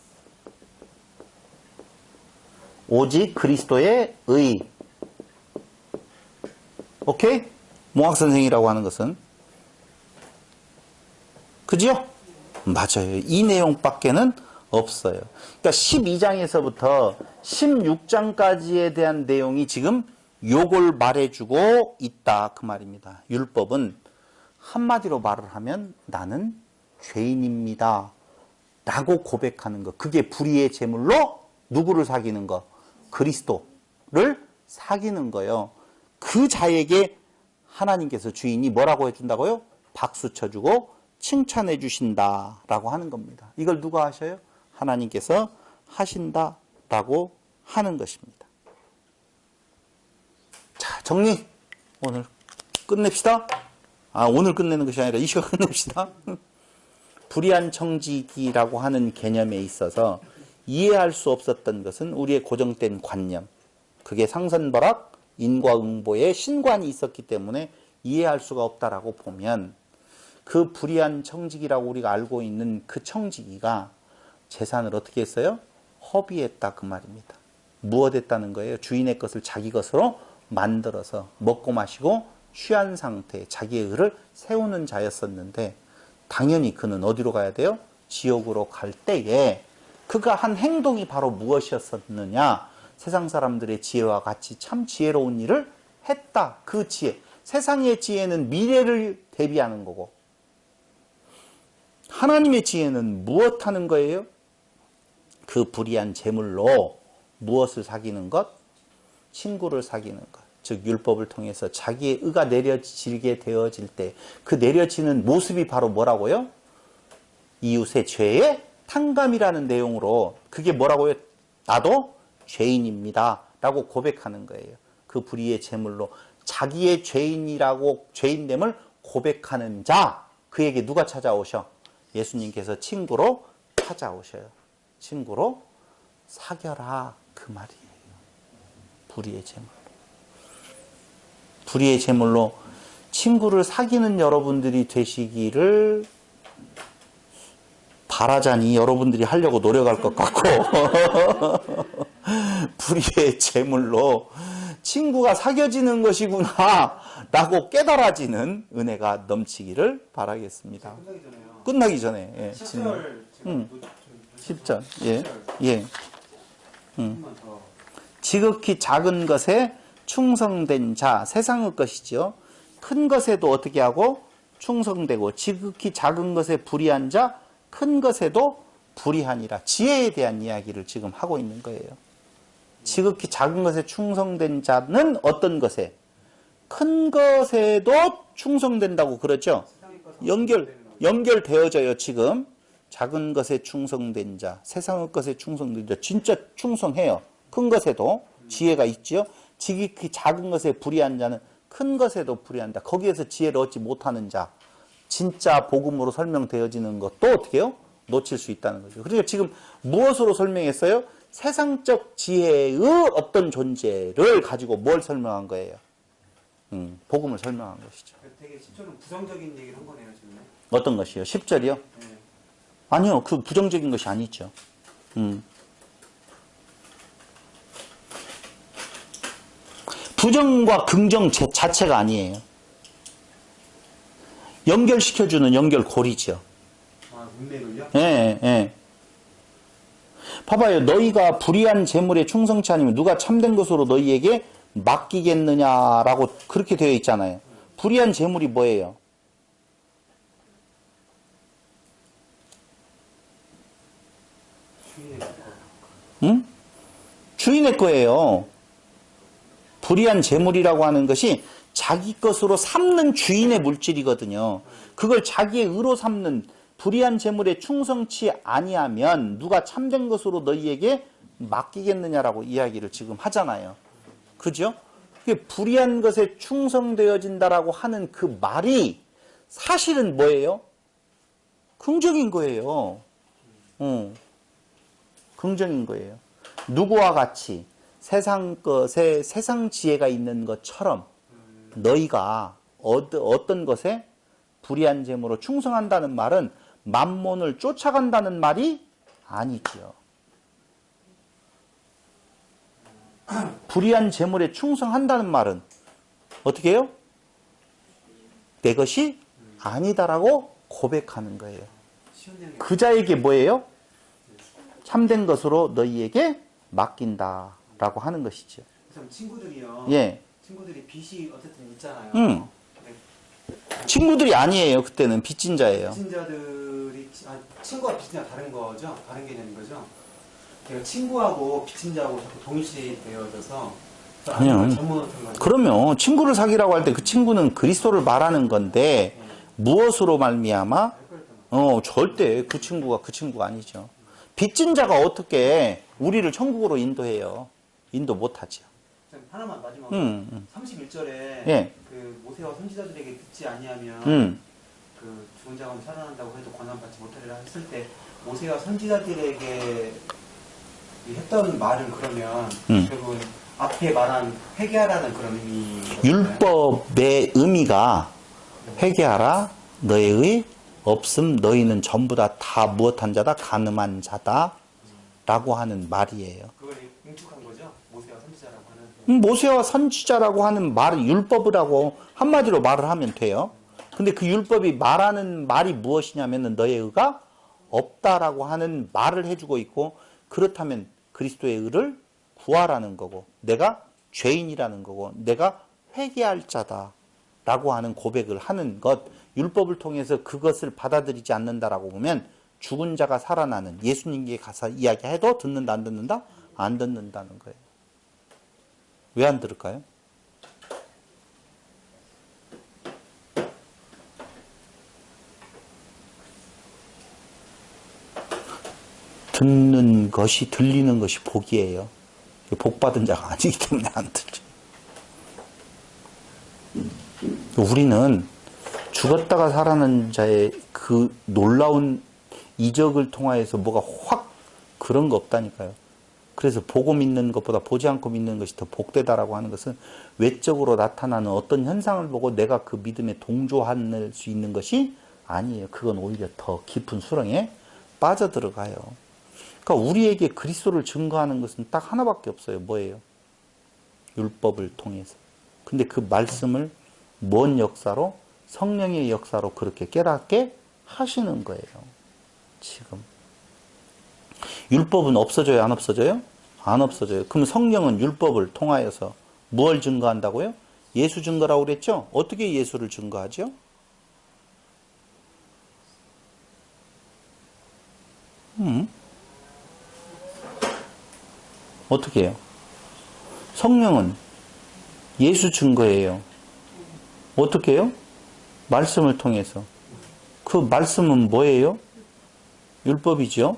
오직 그리스도의 의. 오케이? 몽학 선생이라고 하는 것은. 그죠? 맞아요. 이 내용밖에는 없어요. 그러니까 12장에서부터 16장까지에 대한 내용이 지금 요걸 말해주고 있다. 그 말입니다. 율법은 한마디로 말을 하면 나는 죄인입니다. 라고 고백하는 것. 그게 불의의 제물로 누구를 사귀는 거? 그리스도를 사귀는 거예요. 그 자에게 하나님께서 주인이 뭐라고 해준다고요? 박수 쳐주고 칭찬해 주신다라고 하는 겁니다. 이걸 누가 하셔요? 하나님께서 하신다라고 하는 것입니다. 자, 정리. 오늘 끝냅시다. 오늘 끝내는 것이 아니라 이 시간 끝냅시다. 불의한 청지기라고 하는 개념에 있어서 이해할 수 없었던 것은 우리의 고정된 관념. 그게 상선벌악, 인과응보에 신관이 있었기 때문에 이해할 수가 없다라고 보면 그 불의한 청지기라고 우리가 알고 있는 그 청지기가 재산을 어떻게 했어요? 허비했다 그 말입니다. 무엇했다는 거예요? 주인의 것을 자기 것으로 만들어서 먹고 마시고 취한 상태에 자기의 의를 세우는 자였었는데 당연히 그는 어디로 가야 돼요? 지옥으로 갈 때에 그가 한 행동이 바로 무엇이었었느냐? 세상 사람들의 지혜와 같이 참 지혜로운 일을 했다. 그 지혜. 세상의 지혜는 미래를 대비하는 거고 하나님의 지혜는 무엇 하는 거예요? 그 불의한 재물로 무엇을 사귀는 것? 친구를 사귀는 것. 즉 율법을 통해서 자기의 의가 내려지게 되어질 때 그 내려지는 모습이 바로 뭐라고요? 이웃의 죄의 탕감이라는 내용으로 그게 뭐라고요? 나도 죄인입니다 라고 고백하는 거예요. 그 불의의 제물로 자기의 죄인이라고 죄인됨을 고백하는 자, 그에게 누가 찾아오셔? 예수님께서 친구로 찾아오셔요. 친구로 사겨라 그 말이에요. 불의의 제물. 불의의 제물로 친구를 사귀는 여러분들이 되시기를 바라자니 여러분들이 하려고 노력할 것 같고 불의의 제물로 친구가 사겨지는 것이구나 라고 깨달아지는 은혜가 넘치기를 바라겠습니다. 끝나기 전에. 예, 10절 10절. 예. 지극히 작은 것에 충성된 자, 세상의 것이죠. 큰 것에도 어떻게 하고 충성되고 지극히 작은 것에 불의한 자, 큰 것에도 불의하니라. 지혜에 대한 이야기를 지금 하고 있는 거예요. 지극히 작은 것에 충성된 자는 어떤 것에? 큰 것에도 충성된다고 그러죠. 연결되어져요. 지금 작은 것에 충성된 자, 세상의 것에 충성된 자, 진짜 충성해요. 큰 것에도 지혜가 있죠. 지극히 작은 것에 불의한 자는 큰 것에도 불의한다. 거기에서 지혜를 얻지 못하는 자, 진짜 복음으로 설명되어지는 것도 어떻게 해요? 놓칠 수 있다는 거죠. 그러니까 지금 무엇으로 설명했어요? 세상적 지혜의 어떤 존재를 가지고 뭘 설명한 거예요? 복음을 설명한 것이죠. 되게 10절은 부정적인 얘기를 한 거네요, 지금. 어떤 것이요? 10절이요? 네. 아니요. 그 부정적인 것이 아니죠. 부정과 긍정 자체가 아니에요. 연결시켜주는 연결고리죠. 문맥을요? 예. 봐봐요. 너희가 불의한 재물에 충성치 않으면 누가 참된 것으로 너희에게 맡기겠느냐라고 그렇게 되어 있잖아요. 불의한 재물이 뭐예요? 응? 주인의 거예요. 불의한 재물이라고 하는 것이 자기 것으로 삼는 주인의 물질이거든요. 그걸 자기의 의로 삼는 불의한 재물에 충성치 아니하면 누가 참된 것으로 너희에게 맡기겠느냐라고 이야기를 지금 하잖아요. 그죠? 그게 불의한 것에 충성되어진다라고 하는 그 말이 사실은 뭐예요? 긍정인 거예요. 긍정인 거예요. 누구와 같이 세상 것에 세상 지혜가 있는 것처럼 너희가 어떤 것에 불의한 재물로 충성한다는 말은 만몬을 쫓아간다는 말이 아니지요. 불의한 재물에 충성한다는 말은 어떻게 해요? 내 것이 아니다라고 고백하는 거예요. 그 자에게 뭐예요? 참된 것으로 너희에게 맡긴다라고 하는 것이죠. 그럼 친구들이요. 예. 친구들이 빚이 어쨌든 있잖아요. 네. 친구들이 아니에요. 그때는 빚진 자예요. 빚진자들이 친구와 빚진자 다른 거죠? 다른 개념인 거죠? 제가 친구하고 빚진자하고 자꾸 동일시되어져서 아니요. 잘못한 거죠. 그러면 친구를 사귀라고 할 때 그 친구는 그리스도를 말하는 건데 무엇으로 말미암아? 절대 그 친구가 아니죠. 빚진 자가 어떻게 우리를 천국으로 인도해요? 인도 못하죠. 하나만 마지막으로 31절에 예. 그 모세와 선지자들에게 듣지 아니하면 그 죽은 자가 살아난다고 해도 권한받지 못하리라 했을 때 모세와 선지자들에게 했던 말은 그러면 결국은 앞에 말한 회개하라는 그런 의미. 율법의 의미가 회개하라 너의 없음 너희는 전부 다 무엇한 자다 간음한 자다 라고 하는 말이에요. 그걸 응축한 거죠? 모세와 선지자라고 하는. 모세와 선지자라고 하는 말을 율법이라고 한마디로 말을 하면 돼요. 근데 그 율법이 말하는 말이 무엇이냐면은 너의 의가 없다라고 하는 말을 해주고 있고, 그렇다면 그리스도의 의를 구하라는 거고, 내가 죄인이라는 거고, 내가 회개할 자다라고 하는 고백을 하는 것, 율법을 통해서 그것을 받아들이지 않는다라고 보면 죽은 자가 살아나는 예수님께 가서 이야기해도 듣는다 안 듣는다? 안 듣는다는 거예요. 왜 안 들을까요? 듣는 것이, 들리는 것이 복이에요. 복 받은 자가 아니기 때문에 안 들죠. 우리는 죽었다가 살아난 자의 그 놀라운 이적을 통하여서 뭐가 확 그런 거 없다니까요. 그래서 보고 믿는 것보다 보지 않고 믿는 것이 더 복되다라고 하는 것은 외적으로 나타나는 어떤 현상을 보고 내가 그 믿음에 동조할 수 있는 것이 아니에요. 그건 오히려 더 깊은 수렁에 빠져들어가요. 그러니까 우리에게 그리스도를 증거하는 것은 딱 하나밖에 없어요. 뭐예요? 율법을 통해서. 근데 그 말씀을 뭔 역사로? 성령의 역사로 그렇게 깨닫게 하시는 거예요. 지금. 율법은 없어져요? 안 없어져요? 안 없어져요. 그럼 성령은 율법을 통하여서 무엇을 증거한다고요? 예수 증거라고 그랬죠? 어떻게 예수를 증거하죠? 어떻게 해요? 성령은 예수 증거예요. 어떻게 해요? 말씀을 통해서. 그 말씀은 뭐예요? 율법이죠.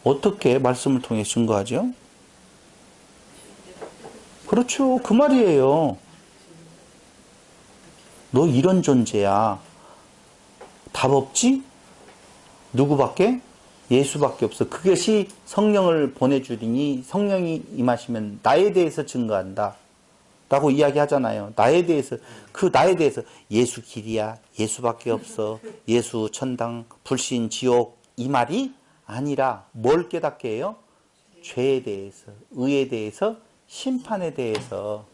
어떻게 말씀을 통해 증거하죠? 그렇죠. 그 말이에요. 너 이런 존재야. 답 없지? 누구밖에? 예수밖에 없어. 그것이 성령을 보내주리니 성령이 임하시면 나에 대해서 증거한다 라고 이야기하잖아요. 나에 대해서, 그 나에 대해서 예수 길이야, 예수밖에 없어, 예수 천당, 불신, 지옥, 이 말이 아니라 뭘 깨닫게 해요? 죄에 대해서, 의에 대해서, 심판에 대해서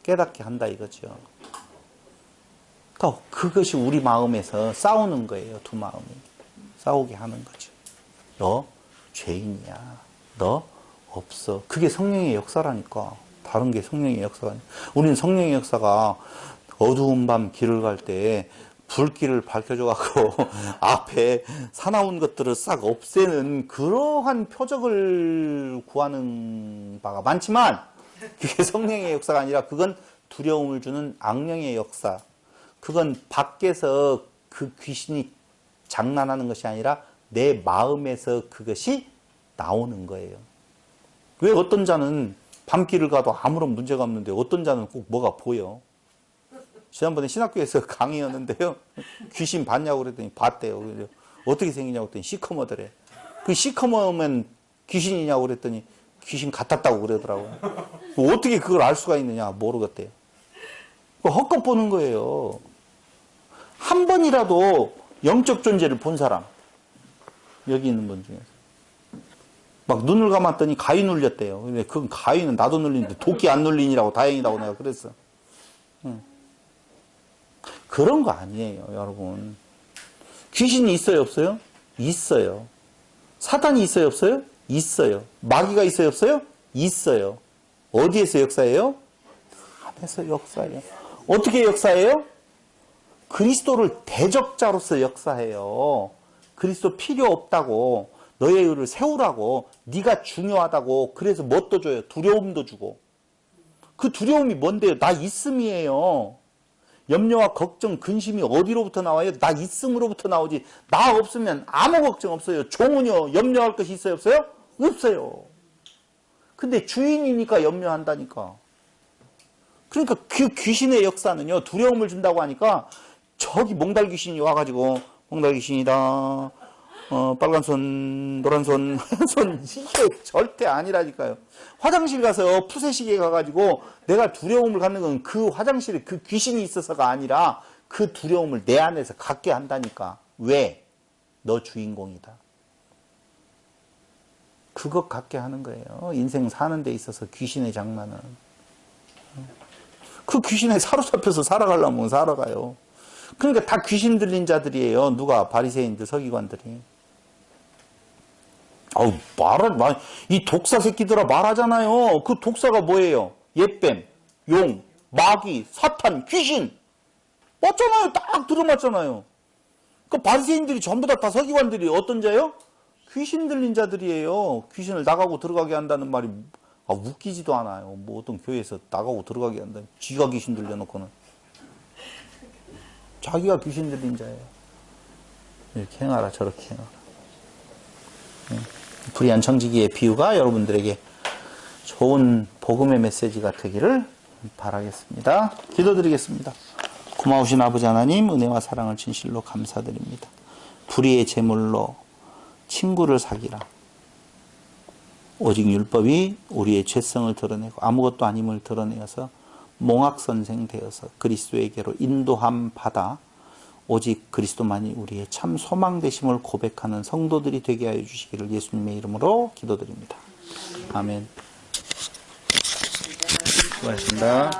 깨닫게 한다 이거죠. 그러니까 그것이 우리 마음에서 싸우는 거예요. 두 마음이 싸우게 하는 거죠. 너 죄인이야. 너 없어. 그게 성령의 역사라니까. 다른 게 성령의 역사가 아니야. 우리는 성령의 역사가 어두운 밤 길을 갈 때 불길을 밝혀줘갖고 앞에 사나운 것들을 싹 없애는 그러한 표적을 구하는 바가 많지만, 그게 성령의 역사가 아니라 그건 두려움을 주는 악령의 역사. 그건 밖에서 그 귀신이 장난하는 것이 아니라 내 마음에서 그것이 나오는 거예요. 왜 어떤 자는 밤길을 가도 아무런 문제가 없는데 어떤 자는 꼭 뭐가 보여. 지난번에 신학교에서 강의였는데요. 귀신 봤냐고 그랬더니 봤대요. 그래서 어떻게 생기냐고 그랬더니 시커머더래. 그 시커머면 귀신이냐고 그랬더니 귀신 같았다고 그러더라고요. 어떻게 그걸 알 수가 있느냐 모르겠대요. 헛것 보는 거예요. 한 번이라도 영적 존재를 본 사람, 여기 있는 분 중에서 막 눈을 감았더니 가위 눌렸대요. 근데 그 가위는 나도 눌리는데 도끼 안 눌리니라고 다행이라고 내가 그랬어. 그런 거 아니에요, 여러분. 귀신이 있어요, 없어요? 있어요. 사탄이 있어요, 없어요? 있어요. 마귀가 있어요, 없어요? 있어요. 어디에서 역사해요? 안에서 역사해요. 어떻게 역사해요? 그리스도를 대적자로서 역사해요. 그리스도 필요 없다고, 너의 의를 세우라고, 네가 중요하다고. 그래서 뭣도 줘요? 두려움도 주고. 그 두려움이 뭔데요? 나 있음이에요. 염려와 걱정, 근심이 어디로부터 나와요? 나 있음으로부터 나오지. 나 없으면 아무 걱정 없어요. 종은요, 염려할 것이 있어요, 없어요? 없어요. 근데 주인이니까 염려한다니까. 그러니까 그 귀신의 역사는요, 두려움을 준다고 하니까 저기 몽달 귀신이 와가지고 몽달 귀신이다. 빨간 손, 노란 손, 하얀 손, 이게 절대 아니라니까요. 화장실 가서 푸세시계 가가지고 내가 두려움을 갖는 건 그 화장실에 그 귀신이 있어서가 아니라 그 두려움을 내 안에서 갖게 한다니까. 왜? 너 주인공이다. 그것 갖게 하는 거예요. 인생 사는 데 있어서 귀신의 장난은. 그 귀신에 사로잡혀서 살아가려면 살아가요. 그러니까 다 귀신 들린 자들이에요. 누가? 바리새인들, 서기관들이. 아우, 이 독사 새끼들아 말하잖아요. 그 독사가 뭐예요? 옛뱀, 용, 마귀, 사탄, 귀신. 맞잖아요. 딱 들어맞잖아요. 그 바리새인들이 전부 다 서기관들이 어떤 자예요? 귀신 들린 자들이에요. 귀신을 나가고 들어가게 한다는 말이 웃기지도 않아요. 뭐 어떤 교회에서 나가고 들어가게 한다. 지가 귀신 들려놓고는. 자기가 귀신 들린 자예요. 이렇게 행하라 저렇게 행하라. 불의한 청지기의 비유가 여러분들에게 좋은 복음의 메시지가 되기를 바라겠습니다. 기도드리겠습니다. 고마우신 아버지 하나님, 은혜와 사랑을 진실로 감사드립니다. 불의의 제물로 친구를 사기라. 오직 율법이 우리의 죄성을 드러내고 아무것도 아님을 드러내어서 몽학선생 되어서 그리스도에게로 인도함 받아 오직 그리스도만이 우리의 참 소망 되심을 고백하는 성도들이 되게 하여 주시기를 예수님의 이름으로 기도드립니다. 아멘. 수고하셨습니다.